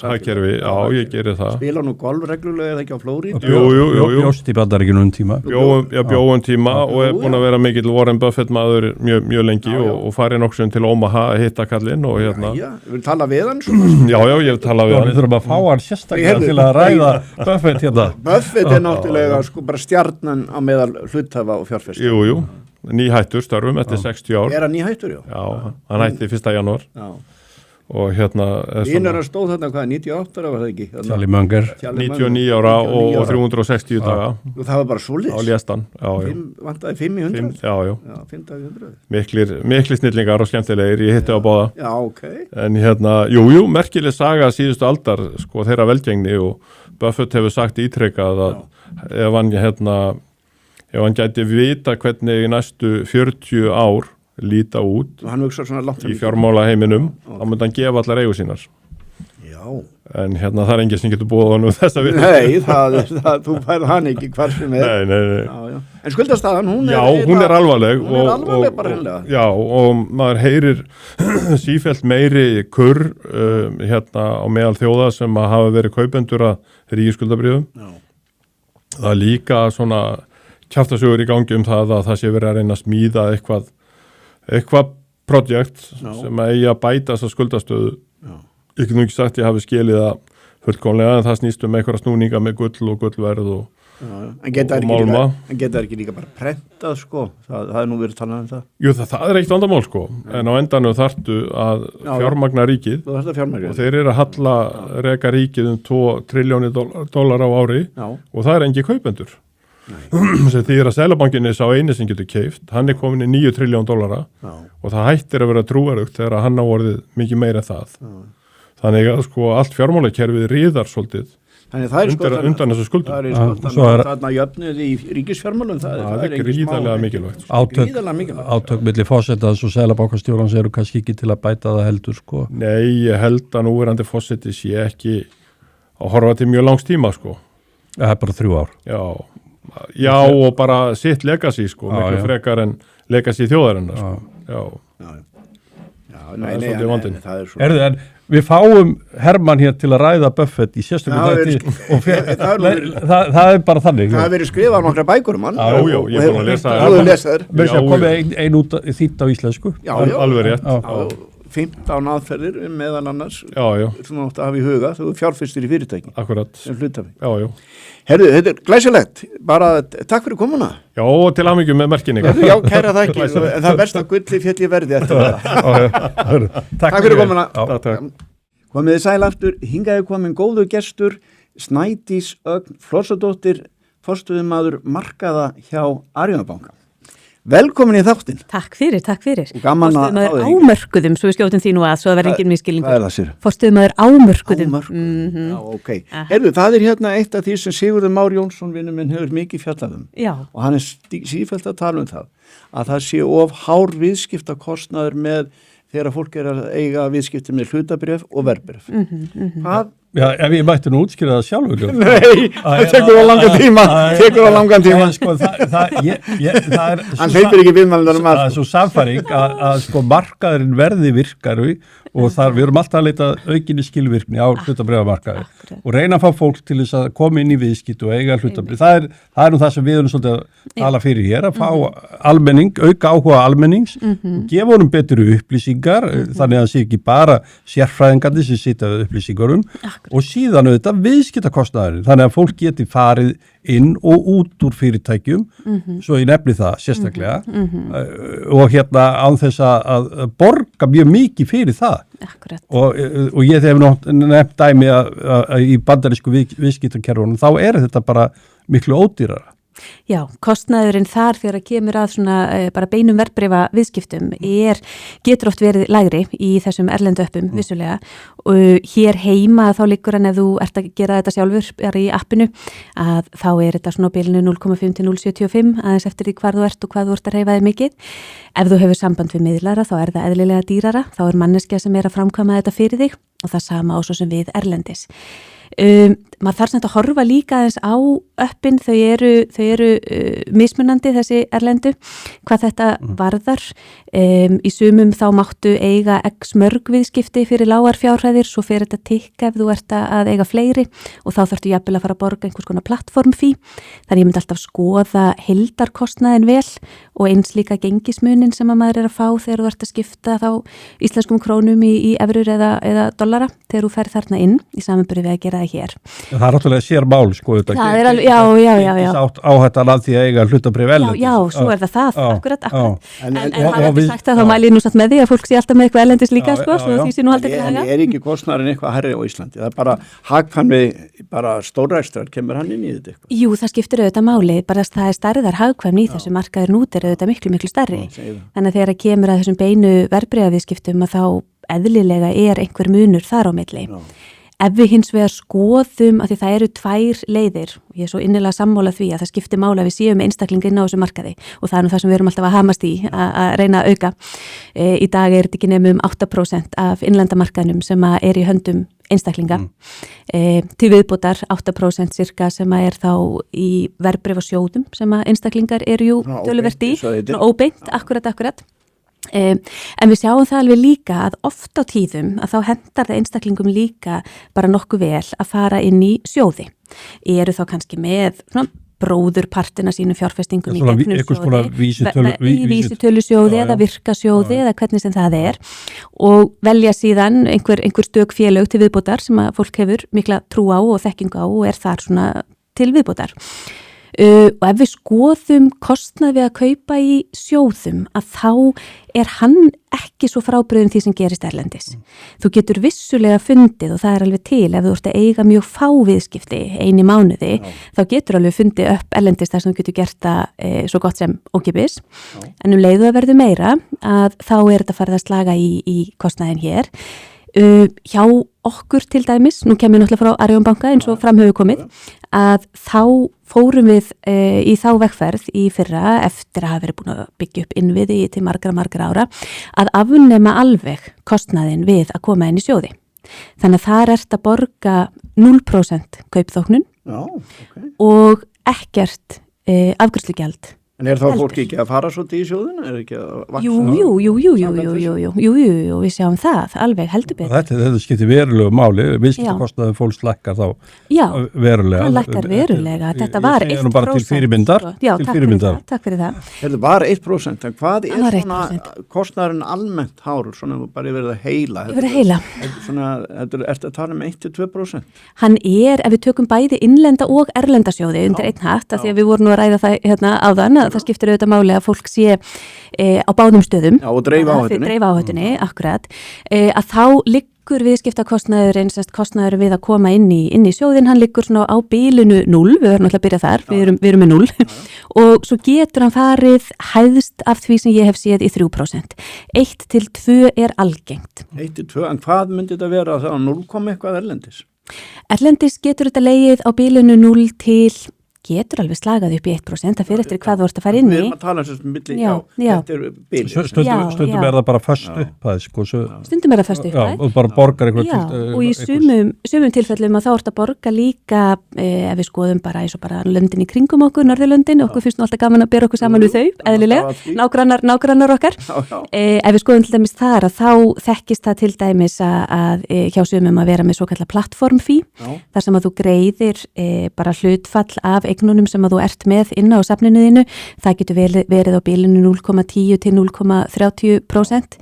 A: hagkerfi, já, ég gerir það.
C: Spila nú golf reglulega eða ekki á Flóríd?
A: Jú.
E: Bjóst í bandaríkinu tíma.
A: Bjóum tíma og er búin að vera mikill Warren Buffett maður mjög lengi og farið nokkur til Omaha að hitta kallinn og
C: Já, við tala við hann svona?
A: Já, ég vil tala við hann.
E: Við þurfum að fá hann sérstaklega til að ræða Buffett hérna.
C: Buffett náttúrulega sko bara stjarnan á meðal hluthafa og fjárfesta.
A: Jú. Nýhættur störfum eftir 60 ár.
C: Er hann nýhættur, já?
A: Já, hann hætti 1. janúar. Já. Og
C: Vinur hann stóð þarna hvað, 98 ára var það ekki?
E: Charlie Munger.
A: 99 ára og 360 daga.
C: Og það var bara svoleiðis?
A: Á léstan, já.
C: Vantaði 500?
A: Já.
C: 500.
A: Mikli snillingar og skemmtilegir, ég hitti á báða.
C: Já, ok.
A: En jú, merkileg saga síðustu aldar, sko, þeirra velgengni og Buffett hefur sagt ítrekað að ef hann gæti vita hvernig næstu 40 ár líta út í fjármála heiminum, þá myndi hann gefa allar eigur sínar.
C: Já.
A: En það er enginn sem getur búið á hann þessa við.
C: Nei, þú færð hann ekki hvar sem er.
A: Nei.
C: Já. En skuldastaðan, hún
A: er alvarleg.
C: Hún er alvarleg bara hennilega.
A: Já, og maður heyrir sífellt meiri kurr á meðal þjóða sem að hafa verið kaupendur að ríkisskuldabréfum. Já. Það er líka svona kjaftasögur í gangi það að það sé verið að reyna að smíða eitthvað projekt sem að eigi að bæta þessa skuldastöðu. Ég get nú ekki sagt ég hafi skilið það fullkomlega en það snýst einhverja snúninga með gull og gullverð og málma.
C: En geta það ekki líka bara prentað sko? Það er nú verið talað um það.
A: Jú, það er eitt vandamál sko, en á endanum þarftu að fjármagna ríkið og þeir eru að reka ríkið 2 triljónir dollara á ári og það er engi kaupendur. Sem því að Seðlabankinn sá eini sem getur keypt, hann er komin í 9 trilljón dollara og það hættir að vera trúverðugt þegar hann á orðið mikið meira en það. Þannig að sko allt fjármálakerfið ríðar svolítið undan þessu skuldum.
C: Það er þarna jöfnuð í ríkisfjármálum.
A: Það er gríðarlega mikilvægt.
E: Átök milli forsetans og seðlabankastjórans eru kannski ekki til að bæta það heldur sko.
A: Nei, ég held að núverandi forseti sé ekki að horfa til mjög langs tíma sko.
E: Það er bara 3 ár.
A: Já, og bara sitt legacy sko, miklu frekar en legacy þjóðarinnar sko. Já. Það er svolítið vandinn.
E: En við fáum Hermann hér til að ræða Buffett í sérstökum það er bara þannig.
C: Það hefur verið skrifað nokkra bækur hann.
A: Já, ég er búin að lesa það.
E: Mér sé að komið ein út þýtt á íslensku.
C: Já.
A: Alveg rétt.
C: 15 aðferðir meðal annars.
A: Já.
C: Svona átt að hafa í huga, þú fjárfestir í fyrirtæki.
A: Akkurat.
C: Sem hluthafi.
A: Já.
C: Herðu, þetta er glæsilegt. Bara takk fyrir komuna.
A: Já, og til hamingju með merkinni.
C: Já, kæra þakki. En það verst að gulli féll í verði eftir það. Takk fyrir komuna.
A: Takk.
C: Komiði sæl aftur, hingaði komin góðu gestur, Snædís Ögn Flossadóttir, forstöðumaður markaða hjá Arion banka. Velkomin í þáttinn.
D: Takk fyrir.
C: Forstöðumaður
D: ámörkuðum, svo við skjótum því nú að, svo það verður engin misskilningur.
C: Hvað er það, sér?
D: Forstöðumaður ámörkuðum.
C: Já, ok. Það er hérna eitt af því sem Sigurður Már Jónsson, vinur minn, hefur mikið fjallað um.
D: Já.
C: Og hann er sífellt að tala um það, að það sé of hár viðskiptakostnaður með þegar fólk er að eiga viðskipti með hlutabréf og verðbréf. Hvað?
E: Já, ef ég mætti nú útskýra það sjálfur.
C: Nei, það tekur á langan tíma.
E: Sko, það er...
C: Hann hleypir ekki viðmælingar um
E: það er svo samfæring að sko markaðurinn verði virkari og þar við erum alltaf að leita aukinni skilvirkni á hlutabréfamarkaði og reyna að fá fólk til þess að koma inn í viðskipt og eiga hlutabréf. Það er nú það sem við erum svolítið að tala fyrir hér, að fá almenning, auka áhuga almennings, gefa honum betri upplýsingar, þannig að það sé ekki bara sérfræðingandi sem sitja við upplýsingarum og síðan auðvitað viðskiptakostnaðurinn, þannig að fólk geti farið inn og út úr fyrirtækjum, svo ég nefni það sérstaklega og hérna án þess að borga mjög mikið fyrir það. Og ég hef nefnt dæmi að í bandarísku viðskiptakerfunum þá er þetta bara miklu ódýrara.
D: Já, kostnaðurinn þar þegar að kemur að svona bara beinum verðbréfa viðskiptum getur oft verið lægri í þessum erlendu öppum vissulega og hér heima þá liggur hann ef þú ert að gera þetta sjálfur í appinu að þá þetta svona á bilinu 0,5 til 0,75 aðeins eftir því hvar þú ert og hvað þú ert að hreyfa þig mikið. Ef þú hefur samband við miðlara þá það eðlilega dýrara, þá manneskja sem að framkvæma þetta fyrir þig og það sama á svo sem við erlendis. Maður þarf samt að horfa líka aðeins á öppin, þau eru mismunandi þessi erlendu hvað þetta varðar. Í sumum þá máttu eiga x mörg viðskipti fyrir lágar fjárhæðir, svo fer þetta tikka ef þú ert að eiga fleiri og þá þarftu jafnvel að fara að borga einhvers konar plattformfí. Þannig ég myndi alltaf skoða heildarkostnaðin vel og eins líka gengismunin sem að maður að fá þegar þú ert að skipta þá íslenskum krónum í evrur eða dollara þegar þú ferð þarna inn í samanburði við að gera það hér.
E: Það er náttúrulega sér mál, sko, þetta.
D: Það er alveg, já.
E: Áhættan af því að eiga hlutabréf erlendis.
D: Já, svo er það, akkurat. En það er sagt að þá mæli nú satt með því að fólk sé alltaf með eitthvað erlendis líka, sko, svo því sé nú haldið til það.
C: En er ekki kostnaðurinn eitthvað hærri á Íslandi? Það er bara hagkvæmni, bara stórrækstrar, kemur hann inn í þetta eitthvað?
D: Jú, það skiptir auðvitað máli, bara það er stærðar hagkvæmni í þessu markaður nút auðvitað miklu stærri. Þannig að þegar kemur að þessum beinu verðbréfaviðskiptum að þá eðlilega einhver munur þar á milli. Ef við hins vegar skoðum að því það eru tvær leiðir og ég er svo innilega sammála því að það skiptir máli að við séum með einstaklinga inn á þessu markaði og það er nú það sem við erum alltaf að hamast í að reyna að auka. Í dag þetta ekki nefnum 8% af innlendamarkaðnum sem í höndum einstaklinga. Til viðbótar 8% cirka sem þá í verðbréfasjóðum sem einstaklingar eru jú töluvert í, óbeint, akkurat. En við sjáum það alveg líka að oft á tíðum að þá hendar það einstaklingum líka bara nokkuð vel að fara inn í sjóði. Eru þá kannski með bróðurpartina sínu fjárfestingum í gegnum vísitölusjóði eða virkasjóði eða hvernig sem það og velja síðan einhver stök félög til viðbótar sem að fólk hefur mikla trú á og þekkingu á og þar svona til viðbótar. Og ef við skoðum kostnað við að kaupa í sjóðum að þá hann ekki svo frábrugðum því sem gerist erlendis. Þú getur vissulega fundið og það alveg til ef þú ert að eiga mjög fá viðskipti einu mánuði þá getur alveg fundið upp erlendis þar sem þú getur gert það svo gott sem ókeypis. En leiðu að verður meira að þá þetta farið að slaga í kostnaðin hér. Hjá okkur til dæmis, nú kemur náttúrulega frá Arion banka eins og framhefur komið, að þá fórum við í þá vegferð í fyrra eftir að hafa verið búin að byggja upp innviði til margra ára að afnema alveg kostnaðin við að koma inn í sjóði. Þannig að það að borga 0% kaupþóknun og ekkert afgreiðslugjald.
C: En þá fólk ekki að fara svolítið í sjóðinu?
D: Jú, við sjáum það alveg heldur betur.
E: Þetta skiptir verulegu máli, viðskiptakostnaður fólks lækkar þá verulega. Já, það lækkar verulega. Þetta var 1%. Bara til fyrirmyndar. Já, takk fyrir það.
C: Þetta var 1%, en hvað svona kostnaðurinn almennt hárur, svona bara yfir það heila?
D: Yfir það heila.
C: Ertu að tala 1-2%?
D: Hann ef við tökum bæði innlenda og erlenda sjóði undir einn hatt, af því að við vorum nú að ræða það áðan, það skiptir auðvitað máli að fólk sé á báðum stöðum
C: og dreifa áhættunni
D: akkurat, að þá liggur viðskiptakostnaðurinn, kostnaður við að koma inn í sjóðin, hann liggur svona á bílinu 0, við verðum alltaf að byrja þar, við erum með 0 og svo getur hann farið hæðst af því sem ég hef séð í 3%. 1-2 er algengt.
C: 1-2, en hvað myndi þetta vera að 0 komi eitthvað erlendis?
D: Erlendis getur þetta legið á bílinu 0 til getur alveg slagað upp í 1%, það fyrir eftir hvað þú ert að fara inn í.
C: Við erum að tala milli, þetta er bíl.
E: Stundum er það bara föst upphæð, sko.
D: Stundum er það föst upphæð.
E: Já, og bara borgar eitthvað.
D: Og í sumum tilfellum að þá ert að borga líka, ef við skoðum bara eins og bara löndin í kringum okkur, Norðurlöndin, okkur finnst nú alltaf gaman að bera okkur saman við þau, eðlilega, nágrannar okkar. Ef við skoðum til dæmis þar að þá þekkist það til dæmis að hjá sumum að vera með svokallar plattformfí, þar sem að þú greiðir bara hlutfall af eignunum sem að þú ert með inn á safninuðinu, það getur verið á bilinu 0,10 til 0,30%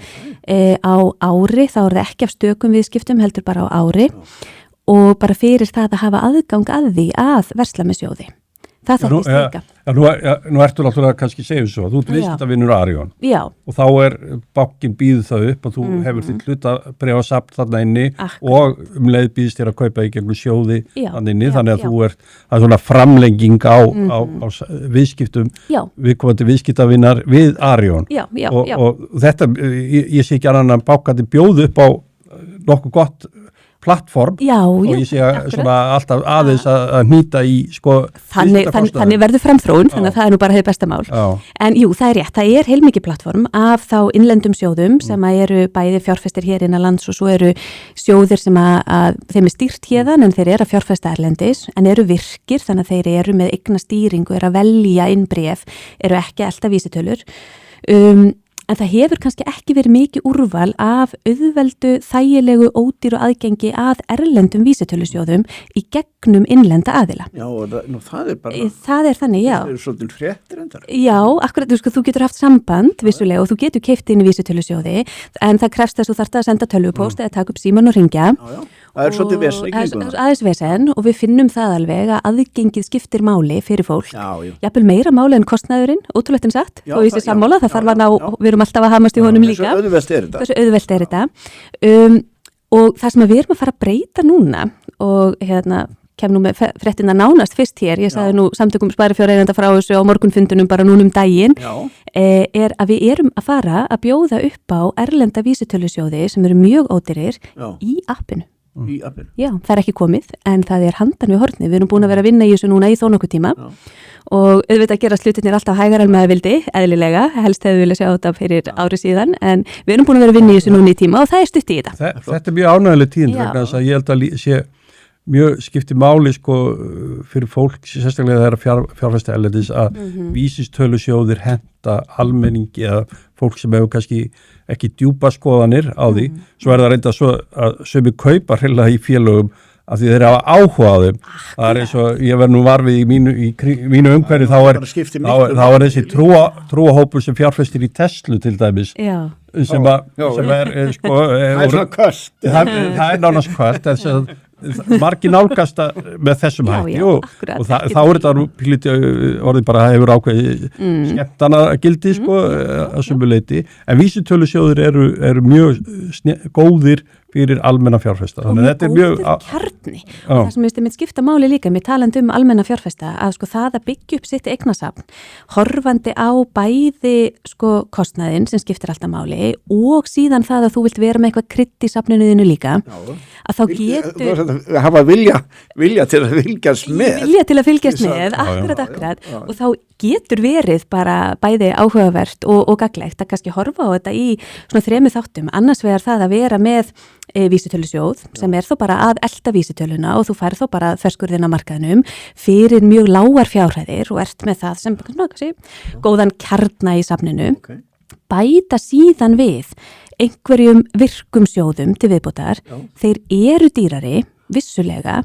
D: á ári, þá er það ekki af stökum viðskiptum, heldur bara á ári og bara fyrir það að hafa aðgang að því að versla með sjóði. Það þekkist líka.
E: Nú ertu náttúrulega kannski segja svo, þú ert viðskiptavinur Arion og þá bankinn býður það upp að þú hefur þitt hlutabréfasafn þarna inni og leið býðist þér að kaupa í gegnum sjóði þarna inni, þannig að þú það er svona framlenging á viðskiptum, viðkomandi viðskiptavinar við Arion og þetta, ég sé ekki annan að bankandi bjóðu upp á nokkuð gott plattform og ég sé svona alltaf aðeins að nýta í
D: þannig verður framþróun, þannig að það er nú bara hefur besta mál. En jú, það er rétt, það er heilmikið plattform af þá innlendum sjóðum sem að eru bæði fjárfestir hér innan lands og svo eru sjóðir sem að þeim er stýrt hérðan en þeir eru að fjárfesta erlendis en eru virkir, þannig að þeir eru með eignastýringu, eru að velja inn bréf, eru ekki alltaf vísitölur. En það hefur kannski ekki verið mikið úrval af auðveldu, þægilegu, ódýru aðgengi að erlendum vísitölusjóðum í gegnum innlenda aðila.
C: Já, það er bara...
D: Það er þannig, já.
C: Það er svolítið fréttir endar.
D: Já, akkurat, þú getur haft samband, vissulega, og þú getur keypt inn í vísitölusjóði, en það krefst þess að þú þarft að senda tölvupóst eða taka upp síman og ringja.
C: Já. Það er svolítið vesen í kringum það.
D: Aðeins vesen og við finnum það alveg að aðgengið skiptir máli fyrir fólk. Jafnvel meira máli en kostnaðurinn, ótrúlegt en satt, og í þessi sammála, það þarf að ná, við erum alltaf að hamast í honum líka. Hversu auðvelt er þetta. Og það sem við erum að fara að breyta núna og kem nú með fréttina nánast fyrst hér, ég sagði nú samtökum sparifjáreigenda frá þessu á morgunfundunum bara núna daginn, er að við erum að fara að bjóða upp á erlenda vísitölusjóði sem eru mjög ódýrir í appinu.
C: Í appinu?
D: Já, það er ekki komið, en það er handan við hornið. Við erum búin að vera að vinna í þessu núna í þó nokkuð tíma og auðvitað gera hlutirnir alltaf hægar en maður vildi, eðlilega, helst hefur viljað sjá þetta fyrir ári síðan, en við erum búin að vera að vinna í þessu núna í tíma og það er stutt í þetta.
E: Þetta er mjög ánægileg tíðin, vegna þess að ég held að sé mjög skipti máli fyrir fólk, sérstaklega það er að fjárfesta erlendis að vísitölusjóðir henta almenningi eða fólk sem hefur kannski ekki djúpa skoðanir á því, svo er það reynda svo að sömu kaupa hreinlega í félögum að því þeir hafa áhuga á þeim. Það er eins og ég verð nú varfið í mínu umhverfi, þá er þessi trúahópur sem fjárfestir í Tesla til dæmis, sem er
C: það er svona kvöld.
E: Það er nánast kvöld, þess að margir nálgast með þessum hætti og þá er þetta orðið bara hefur ákveði skemmtana gildi að sumu leyti, en vísitölusjóðir eru mjög góðir fyrir almenna fjárfesta.
D: Þannig þetta er mjög kjarni. Og það sem ég mitt skipta máli líka með talandi almenna fjárfesta að það að byggja upp sitt eignasafn horfandi á bæði kostnaðinn sem skiptir alltaf máli og síðan það að þú vilt vera með eitthvað krydd í safninuðinu líka að þá getur
C: hafa vilja til að fylgjast með
D: akkurat og þá getur verið bara bæði áhugavert og gagnlegt að kannski horfa á þetta í svona 3 þáttum, annars vegar það að vera með vísitölusjóð sem er þó bara að elta vísitöluna og þú fær þó bara ferskurðina markaðnum fyrir mjög lágar fjárhæðir og ert með það sem góðan kjarna í safninu, bæta síðan við einhverjum virkum sjóðum til viðbótar, þeir eru dýrari, vissulega,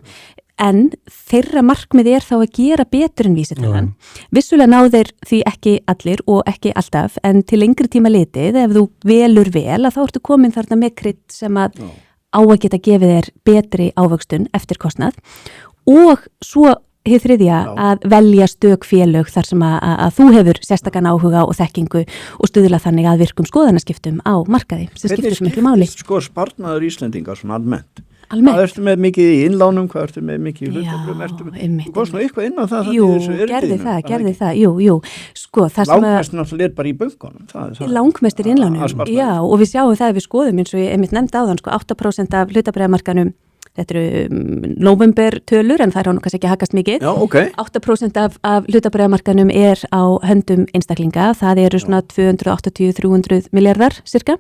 D: en þeirra markmið er þá að gera betur en vísitölan. Vissulega ná þeir því ekki allir og ekki alltaf, en til lengri tíma litið, ef þú velur vel, að þá ertu komin þarna með krydd sem að á að geta gefið þér betri ávöxtun eftir kostnað og svo hið þriðja að velja stök félög þar sem að þú hefur sérstakann áhuga og þekkingu og stuðla þannig að virkum skoðanaskiptum á markaði sem skiptir svo miklu máli.
C: Hvernig skiptist sparnaður Íslendingar svona almennt? Hvað ertu með mikið í innlánum, hvað ertu með mikið í hlutabréfum, þú komst nú eitthvað inn á það
D: jú, gerði það, jú. Sko, það sem
C: langmestur náttúrulega bara í bönkunum.
D: Langmestur í innlánum, já, og við sjáum það við skoðum eins og ég einmitt nefndi áðan, sko, 8% af hlutabréfamarkanum, þetta eru nóvembertölur en það er nú kannski ekki hakast mikið.
C: Já, okay.
D: 8% af hlutabréfamarkanum er á höndum einstaklinga, það eru svona 280-300 miljardar cirka.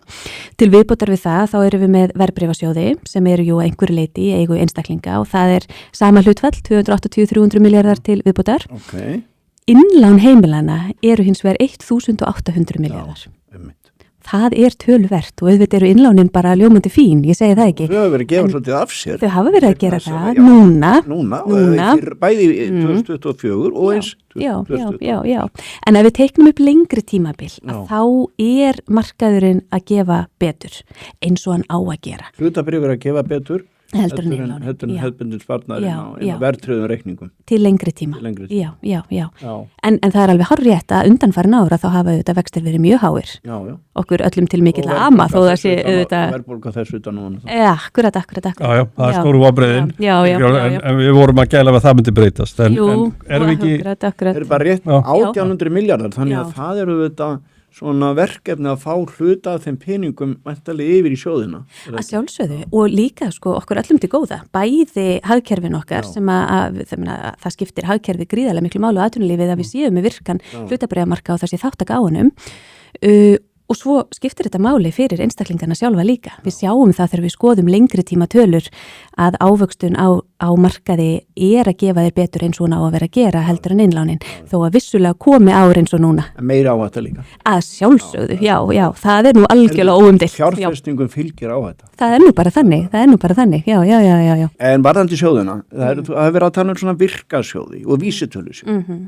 D: Til viðbótar við það þá erum við með verðbréfasjóði sem eru jú einhverju leyti í eigu einstaklinga og það er sama hlutfall 280-300 miljardar til viðbótar.
C: Okay.
D: Innlán heimilana eru hins vegar 1.800 miljardar. Það er töluvert og auðvitað eru innlánin bara ljómandi fín, ég segi það ekki.
C: Þau hafa verið að gefa svolítið af sér.
D: Þau hafa verið að gera það núna.
C: Bæði 2024 og eins
D: 2024. Já. En ef við teiknum upp lengri tímabil, þá er markaðurinn að gefa betur, eins og hann á að gera.
C: Hlutabréf er að gefa betur.
D: Heldur en innlánin.
C: Hefðbundin sparnaðurinn á verðtryggðum reikningum.
D: Til lengri tíma. Já. En það er alveg hárrétt að undanfarin ára þá hafa auðvitað vextir verið mjög háir. Já. Okkur öllum til mikill að ama þó það sé auðvitað.
C: Verðbólga þessu utan núna.
D: Já, akkurat.
E: Já, það er stóru vonbrigðin.
D: Já.
E: En við vorum að gæla að það myndi breytast.
D: Jú,
C: akkurat. Það eru bara rétt 1800 miljardar, þannig að það eru auðvitað svona verkefni að fá hluta af þeim peningum væntanlega yfir í sjóðina.
D: Að sjálfsögðu og líka sko okkur öllum til góða, bæði hagkerfin okkar sem að það skiptir hagkerfi gríðarlega miklu málu á atvinnulífið að við séum með virkan hlutabréfamarkað og þessi þáttaka á honum og svo skiptir þetta máli fyrir einstaklingarna sjálfa líka. Við sjáum það þegar við skoðum lengri tíma tölur að ávöxtun á markaði er að gefa þér betur eins og hún á að vera að gera heldur en innlánin, þó að vissulega komi ár eins og núna.
C: Meira áhætta líka.
D: Að sjálfsögðu, já, það er nú algjörlega óumdeilt.
C: Fjárfestingum fylgir áhætta.
D: Það er nú bara þannig, já.
C: En varðandi sjóðuna, það er verið að tala um svona virkasjóði og vísitölusjóði.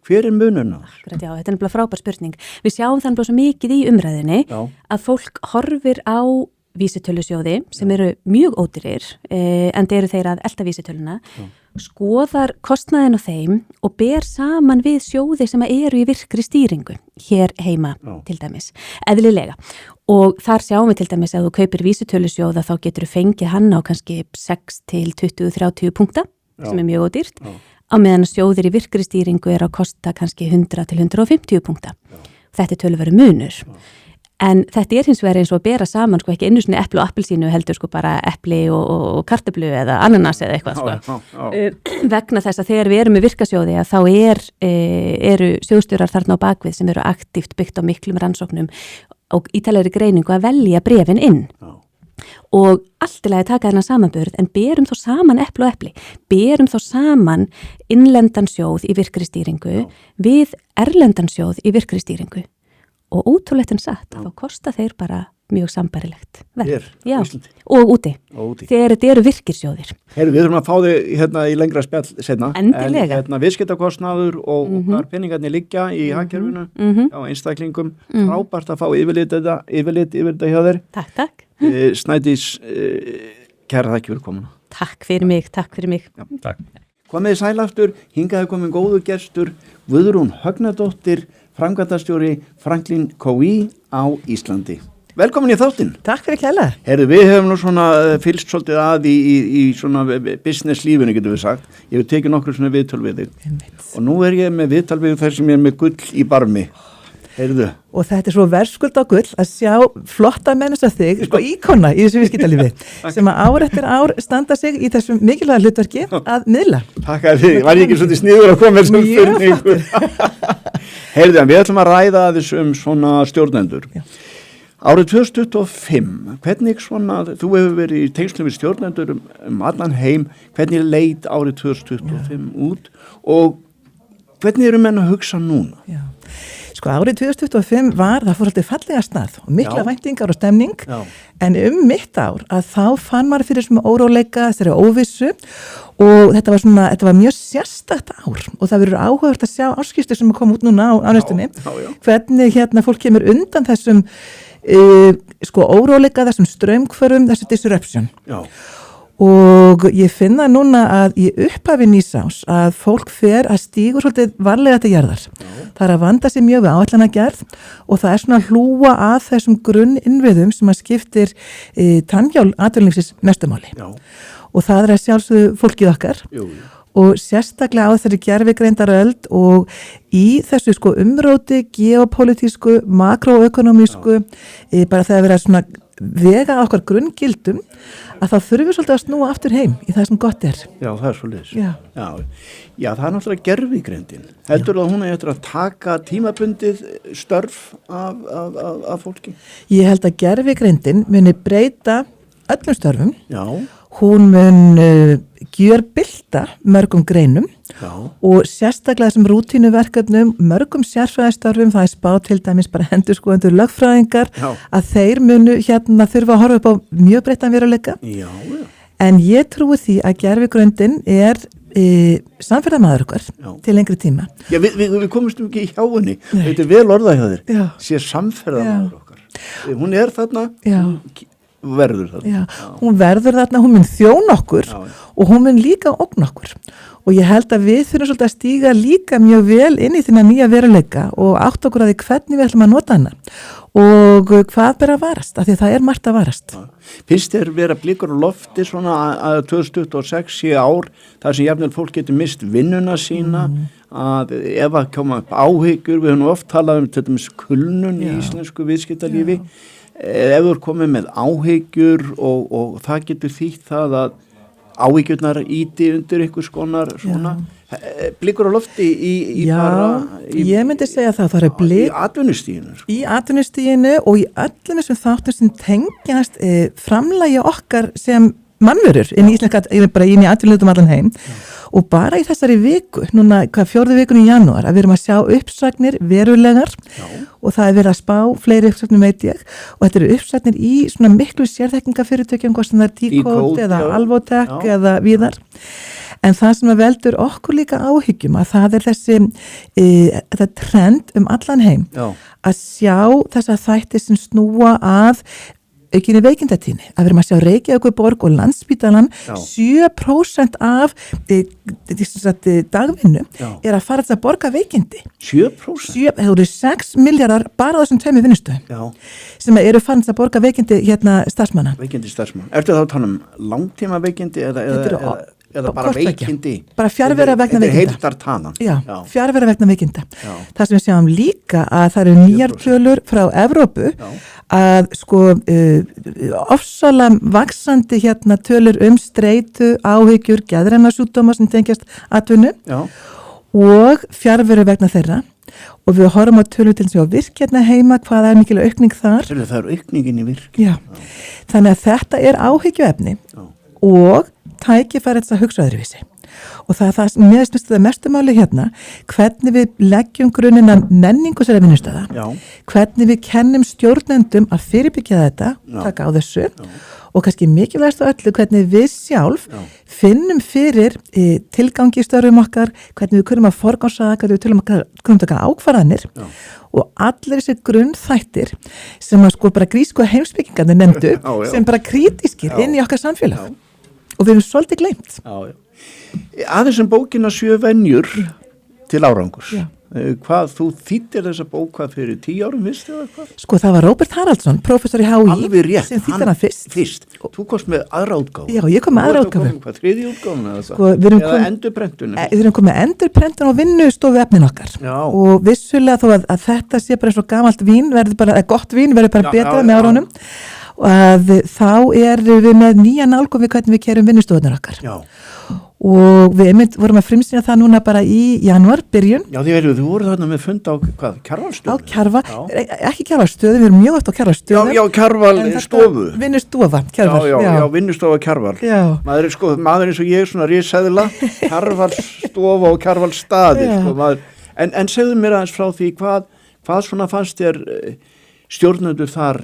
C: Hver er munurinn á þessu?
D: Akkurat, já, þetta er nefnilega frábær spurning. Við sjáum þannig svo mikið í umræðinni að fólk horfir á vísitölusjóði sem eru mjög ódýrir en þeir eru þeir að elta vísitöluna, skoðar kostnaðin á þeim og ber saman við sjóði sem eru í virkri stýringu hér heima til dæmis, eðlilega. Og þar sjáum við til dæmis að þú kaupir vísitölusjóða þá getur þú fengið hann á kannski 6 til 20-30 punkta sem er mjög ódýrt, á meðan sjóðir í virkri stýringu eru að kosta kannski 100 til 150 punkta. Þetta er töluverður munur. En þetta er hins vegar eins og að bera saman sko ekki einu sinni epli og appelsínu heldur sko bara epli og kartöflu eða ananas eða eitthvað sko. Vegna þess að þegar við erum með virkasjóði að þá eru sjóðstjórar þarna á bakvið sem eru aktíft byggt á miklum rannsóknum og ítalegri greiningu að velja bréfin inn. Og allt í lagi taka þennan samanburð en berum þá saman epli og epli, berum þá saman innlendan sjóð í virkri stýringu við erlendan sjóð í virkri stýringu. Og ótrúlegt en satt, þá kosta þeir bara mjög sambarilegt verð. Já, og úti. Þegar þetta eru virkirsjóðir.
C: Við þurfum að fá þig hérna í lengra spjall seinna.
D: Endilega.
C: En viðskiptakostnaður og hvar peningarnir liggja í hagkerfinu á einstaklingum. Frábært að fá yfirlit yfir þetta hjá þér.
D: Takk.
C: Snædís, kæra þakki fyrir komuna.
D: Takk fyrir mig.
C: Já, takk. Komið sæl aftur, hingaði komin góðu gestur, Guðrún Högnadóttir, framkvæmdastjóri Franklin Covey á Íslandi. Velkomin í þáttinn.
B: Takk fyrir kærlega.
C: Við hefum nú svona fylgst svolítið að í svona business lífinu getum við sagt. Ég hef tekið nokkur svona viðtöl við þig. Og nú er ég með viðtal við þær sem ég er með gull í barmi.
B: Og þetta er svo verðskuld á gull að sjá flotta mennast af þig, sko íkona í þessu viðskiptalífi sem að ár eftir ár standa sig í þessum mikilvæga hlutverki að miðla.
C: Takk að þið, var ég ekki svolítið sniður að koma þessum spurningu. Við ætlum að ræða þessum svona stjórnendur. Árið 2025, hvernig svona, þú hefur verið í tengslum við stjórnendur allan heim, hvernig leit árið 2025 út og hvernig eru menn að hugsa núna?
B: Já. Sko árið 2025 það fór alltaf fallega stað og mikla væntingar og stemning en mitt ár að þá fann maður fyrir svona óróleika, þessari óvissu og þetta var mjög sérstakt ár og það verður áhugavert að sjá áskýrslu sem kom út núna á næstunni hvernig fólk kemur undan þessum óróleika, þessum straumhvörfum, þessu disruption. og ég finna núna að í upphafi nýsáns að fólk fer að stígur svolítið varlega til jarðar. Það er að vanda sig mjög við áætlanagerð og það er svona að hlúa að þessum grunninnviðum sem að skiptir tannhjól atvinnulífsins mestumáli. Og það er að sjálfsögðu fólkið okkar. Og sérstaklega á þeirri gervigreindaröld og í þessu sko umróti geopolítísku, makroökonomísku, bara þegar verið að svona vega okkar grunngildum að þá þurfum við svolítið að snúa aftur heim í það sem gott er.
C: Já, það er svolítið. Já, það er náttúrulega gervigreindin. Heldur að hún eftir að taka tímabundið störf af fólki?
B: Ég held að gervigreindin muni breyta öllum störfum.
C: Já.
B: Hún mun gjörbylta mörgum greinum og sérstaklega þessum rútínuverkefnum, mörgum sérfræðistörfum, það er spá til dæmis bara endurskoðendur lögfræðingar að þeir munu þurfa að horfa upp á mjög breyttan veruleika. En ég trúi því að gervigreindin er samferðamaður okkar til lengri tíma.
C: Já, við komumst ekki hjá henni, þetta er vel orðað hjá þér, sé samferðamaður okkar. Hún er þarna... verður þarna.
B: Já, hún verður þarna, hún mun þjón okkur og hún mun líka ógn okkur og ég held að við þurfum svolítið að stíga líka mjög vel inn í þína nýja veruleika og átt okkur að því hvernig við ætlum að nota hana og hvað ber að varast, af því það er margt að varast.
C: Finnst þér vera blikur á lofti svona að 2026 sé ár þar sem jafnvel fólk getur mist vinnuna sína að ef að koma upp áhyggjur, við höfum oft talað um til dæmis kulnun í íslensku viðskiptalífi. Ef þú er komið með áhyggjur og það getur þýtt það að áhyggjurnar íti undir einhvers konar svona blikur á lofti í
B: ég myndi segja það er
C: í atvinnustiginu
B: í atvinnustiginu og í öllum þessum þáttum sem tengjast framlagi okkar sem mannverur inn í íslenska, bara inn í atvinnuleitum allan heim og bara í þessari viku, núna fjórðu vikun í janúar, að við erum að sjá uppsagnir verulegar og það er verið að spá fleiri uppsagnir veit ég og þetta eru uppsagnir í svona miklu sérþekkingarfyrirtökjum, hvort sem það er T-Code eða Alvotech eða víðar. En það sem veldur okkur líka áhyggjum að það er þetta trend allan heim að sjá þessa þætti sem snúa að aukinni veikindatíðni, að við erum að sjá Reykjavíkurborg og Landspítalan 7% af dagvinnu er að fara til að borga veikindi
C: 7%?
B: Það eru 6 milljarðar bara á þessum 2 vinnustöðum sem eru farin til að borga veikindi starfsmanna.
C: Veikindi starfsmanna. Ertu þá að tala um langtíma veikindi eða bara veikindi?
B: Bara fjarvera vegna veikinda.
C: Þetta er heildartalan.
B: Já, fjarvera vegna veikinda. Það sem við sjáum líka að það eru nýjar tölur frá Evrópu að ofsalega vaxandi tölur streitu, áhyggjur, geðræna sjúkdóma sem tengjast atvinnu og fjarveru vegna þeirra og við horfum á tölur til þess að virk heima, hvað er mikil aukning þar.
C: Það er aukningin í virk.
B: Já, þannig að þetta er áhyggjuefni og tækifæri þess að hugsa öðruvísi. Og það er það sem mér finnst það mestumáli hvernig við leggjum grunninn að menningu sér að vinnustöða, hvernig við kennum stjórnendum að fyrirbyggja þetta, taka á þessu og kannski mikilvægast á öllu hvernig við sjálf finnum fyrir tilgangi í störfum okkar, hvernig við kunnum að forgangsraða, hvernig við kunnum taka ákvarðanir og allir þessi grunnþættir sem að bara grísku heimspekingarnir nefndu sem bara krítískir inn í okkar samfélag og við erum svolítið gleymt.
C: Aðeins sem bókina 7 venjur til árangurs. Hvað, þú þýttir þessa bók hvað fyrir 10 árum fyrst eða hvað?
B: Það var Róbert Haraldsson, prófessor í HÍ sem þýtti hana fyrst.
C: Þú komst með aðra útgáfu.
B: Já, ég kom með aðra útgáfu.
C: Hvað, 3. útgáfuna eða endurprentunum?
B: Við erum komið endurprentun og vinnustofu efnin okkar. Og vissulega þó að þetta sé bara eins og gamalt vín, gott vín verður bara betra með árunum og þá erum við með nýja nálgun við hvernig við kerum vinnustofunar okkar. Og við vorum að frumsýna það núna bara í janúar, byrjun. Já,
C: þú voru þarna með fund á hvað, Kjarvalstöðu?
B: Ekki Kjarvalstöðu, við erum mjög oft á Kjarvalstöðu.
C: Já, Kjarvalstofu.
B: Vinnustofa, Kjarval.
C: Já, vinnustofa Kjarval. Maður eins og ég svona risaðila, Kjarvalstofa og Kjarvalstaði. En segðu mér aðeins frá því hvað svona fannst þér stjórnendur þar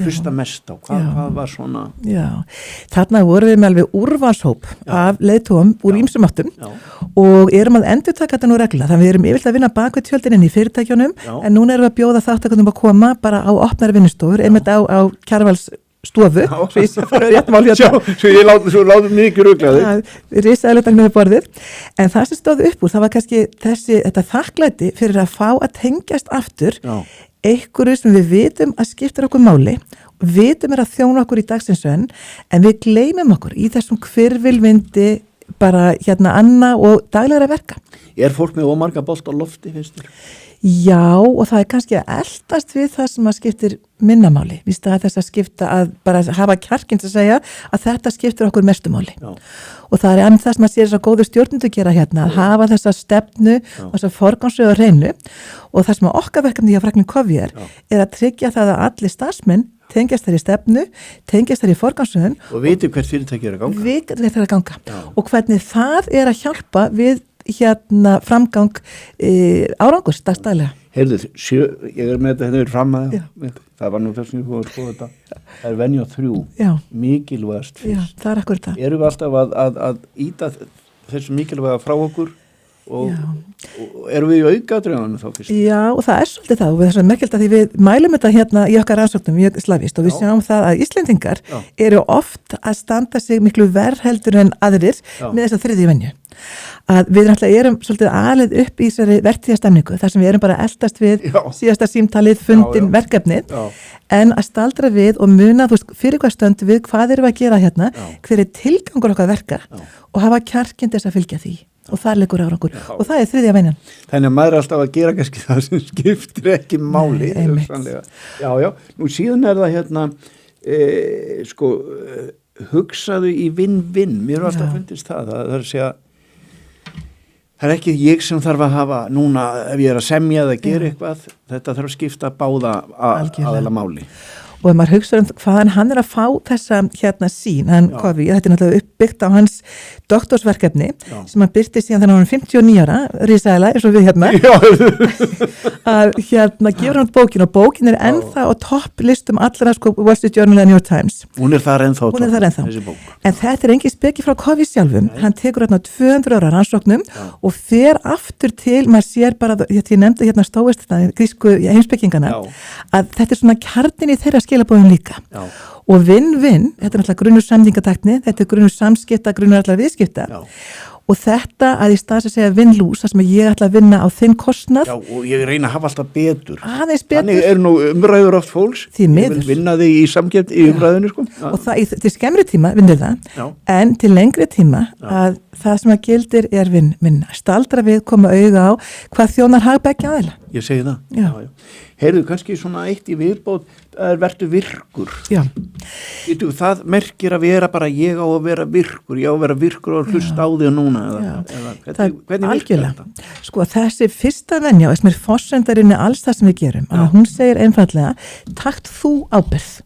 C: hlusta mest á, hvað var svona? Já,
B: þarna vorum við með alveg úrvalshóp af leiðtogum úr ýmsum áttum og erum að endurtaka þetta nú reglulega, þannig við erum yfirlega að vinna bakvið tjöldin inn í fyrirtækjunum en núna erum við að bjóða þáttakandum að koma bara á opnari vinnustofur, einmitt á Kjarvals stofu, svo ég sé fyrir rétt mál hérna.
C: Svo látum mikið ruglaði.
B: Risaðilegtan með borðið. En það sem stóð upp úr, það var kannski þetta þakklæti fyrir að fá að tengjast aftur einhverju sem við vitum að skiptir okkur máli, vitum að þjóna okkur í dagsins önn, en við gleymum okkur í þessum hvirfilvindi bara anna og daglegra verka.
C: Fólk með ómarga bolt á lofti, finnst þér?
B: Já, og það kannski að eldast við það sem að skiptir minnamáli. Víst að þess að skipta að bara hafa kjarkins að segja að þetta skiptir okkur mestumáli. Og það það sem að sér þess að góður stjórnendur gera að hafa þessa stefnu og þessa forgangsröðu á hreinu, og það sem að okkar verkefni hjá Franklin Covey að tryggja það að allir starfsmenn tengjast þær í stefnu, tengjast þær í forgangsröðun
C: og viti hvert fyrirtæki að ganga.
B: Viti hvert að ganga. Og hvernig það að hjálpa við framgang árangurs dagstælega.
C: Heyrðu, ég með þetta hefur fram að það var nú þess að ég fór að skoða þetta. Það venja 3, mikilvægast fyrst.
B: Já, það akkurat það.
C: Erum við alltaf að íta þessu mikilvæga frá okkur og erum við í aukaðdreifanu þá fyrst? Já,
B: og það svolítið það, og það svo merkilegt að því við mælum þetta í okkar rannsóknum mjög slavist, og við sjáum það að Íslendingar eru oft að standa sig miklu verr heldur en aðrir með þess að þriðju venju. Að við erum svolítið alið upp í þessari vertíðastemningu, þar sem við erum bara að eldast við síðasta símtalið, fundin, verkefnið, en að staldra við og muna fyrir hvað stönd við hvað erum við að gera hver tilgangur okkar verka og hafa kjarkinn þess að fylgja því. Og það leikur árangur og það þriðja venjan.
C: Þannig að maður alltaf að gera kannski það sem skiptir ekki máli. Já, nú síðan það hugsaðu í vinn-vinn, mér er alltaf fundist það er að segja, það er ekki ég sem þarf að hafa núna ef ég er að semja eða gera eitthvað, þetta þarf að skipta báða aðeila máli.
B: Og maður hugsa hvaðan hann að fá þessa sín, Covey, þetta náttúrulega uppbyggt á hans doktorsverkefni sem hann byrti síðan þegar hann var 59 ára, risaðilega, eins og við að gefur hann bókin, og bókin ennþá á topplistum allra Wall Street Journal og New York Times.
C: Hún er þar ennþá, þessi bók.
B: En þetta engin speki frá Covey sjálfum, hann tekur 200 ára rannsóknum og fer aftur til, maður sér bara, ég nefndi stóist grísku heimspekingana, að þetta svona kjarnin í þeirra skilabóðum líka. Og vinn-vinn, þetta náttúrulega grunnur samningatakni, þetta grunnur samskipta, grunnur allar viðskipta. Og þetta að í stað að segja vinn-lús, það sem ég ætla að vinna á þinn kostnað.
C: Og ég reyna að hafa alltaf betur.
B: Aðeins betur.
C: Þannig nú umræður oft fólks.
B: Því miður.
C: Ég vil vinna þig í samkeppni í umræðinu,
B: Og það, til skemmri tíma vinnur það, en til lengri tíma að það sem að gildir vinna. Staldra við, koma auga á hvað þjónar hag beggja aðeila.
C: Ég segi það. Já. Heyrðu, kannski svona eitt í viðbót, vertu virkur.
B: Já.
C: Það merkir að vera bara ég á að vera virkur, ég á að vera virkur og hlusta á þig núna. Hvernig virkar þetta?
B: Sko, þessi fyrsta venja, sem forsendarinni alls það sem við gerum, að hún segir einfallega, takt þú ábyrgð.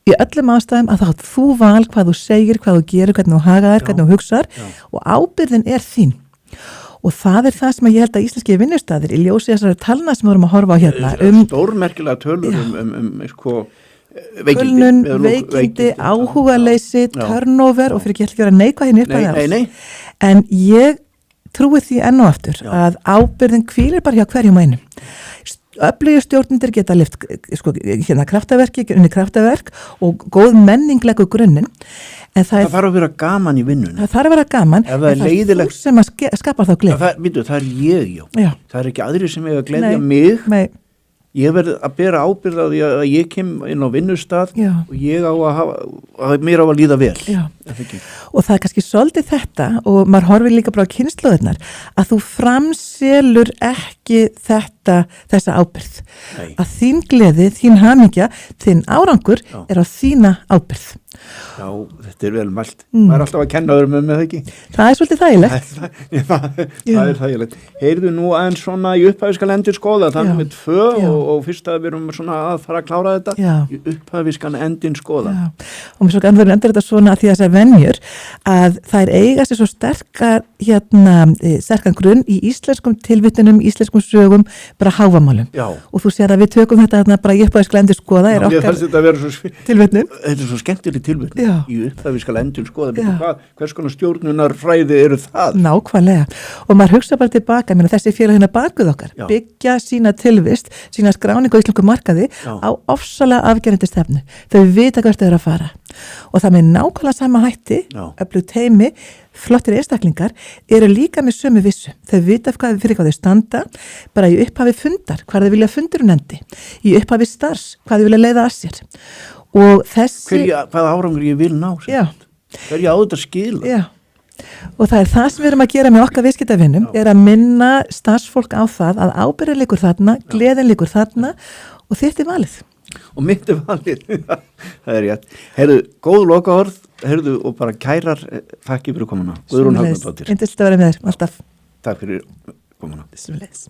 B: Í öllum ástæðum að þá þú val hvað þú segir, hvað þú gerir, hvernig þú hagaðir, hvernig þú hugsar, og ábyrgðin þín. Og það það sem ég held að íslenski vinnustæðir í ljósi þessari talna sem við vorum að horfa á
C: stórmerkilega tölur
B: veikindi, áhugaleysi, turnover og fyrir ekki að gera neikvæðin upp að það. En ég trúi því enn og aftur að ábyrðin hvílir bara hjá hverjum einum. Öflugir stjórnendur geta lyft kraftaverk og góð menning leggur grunninn. En það
C: þarf að vera gaman í vinnunni.
B: Það þarf að vera gaman, en það þú sem að skapar þá gleði.
C: Það er ég, það er ekki aðrir sem eiga að gleðja mig.
B: Nei.
C: Ég verð að bera ábyrgð á því að ég kem inn á vinnustað og ég á að hafa mér á að líða vel.
B: Og það er kannski svolítið þetta, og maður horfir líka bara á kynslóðirnar, að þú framselur ekki þessa ábyrgð. Að þín gleði, þín hamingja, þín árangur á þína ábyrgð.
C: Já, þetta er vel mælt. Maður er alltaf að kenna öðrum með það ekki.
B: Það er svolítið þægilegt.
C: Það er þægilegt. Heyrðu nú aðeins svona í upphafi skal endur skoða, það með 2 og fyrst að við erum svona að fara að klára þetta. Í upphafi skal endin skoða.
B: Og mér svo gæmur verður endur þetta svona að því að þessar venjur að þær eiga sér svo sterkan grunn í íslenskum tilvittunum, íslenskum sögum, bara hávamálum og þú sér að við tökum þetta þarna bara í upphafi skal endur skoða er okkar tilvitnun.
C: Þetta er svo skemmtileg tilvitnun í upphafi skal endur skoða hvers konar stjórnunarfræði eru það?
B: Nákvæmlega og maður hugsa bara tilbaka, þessi félagina bakuð okkar byggja sína tilvist, sína skráningu á íslensku markaði á ofsalega afgerandi stefnu. Þau vita hvert þau eru að fara og það með nákvæmlega sama hætti öflug teymi, flottir einstaklingar eru líka með sömu vissu. Þau vita fyrir hvað þau standa, bara í upphafi fundar, hvað þau vilja fundurinn endi, í upphafi starfs, hvað þau vilja leiða að sér. Og þessi...
C: Hvaða árangur ég vil ná? Hverja á þetta skila?
B: Já. Og það er það sem við erum að gera með okkar viðskiptavinnum, er að minna starfsfólk á það að ábyrgðin liggur þarna, gleðin liggur þarna og þitt er valið.
C: Og mitt er valið, það er rétt. Heyrðu, góð lokaorð, heyrðu og bara kærar þakki fyrir komuna. Guðrún Högnadóttir.
B: Indislega að vera með þér, alltaf.
C: Takk fyrir komuna.
B: Sumleiðis.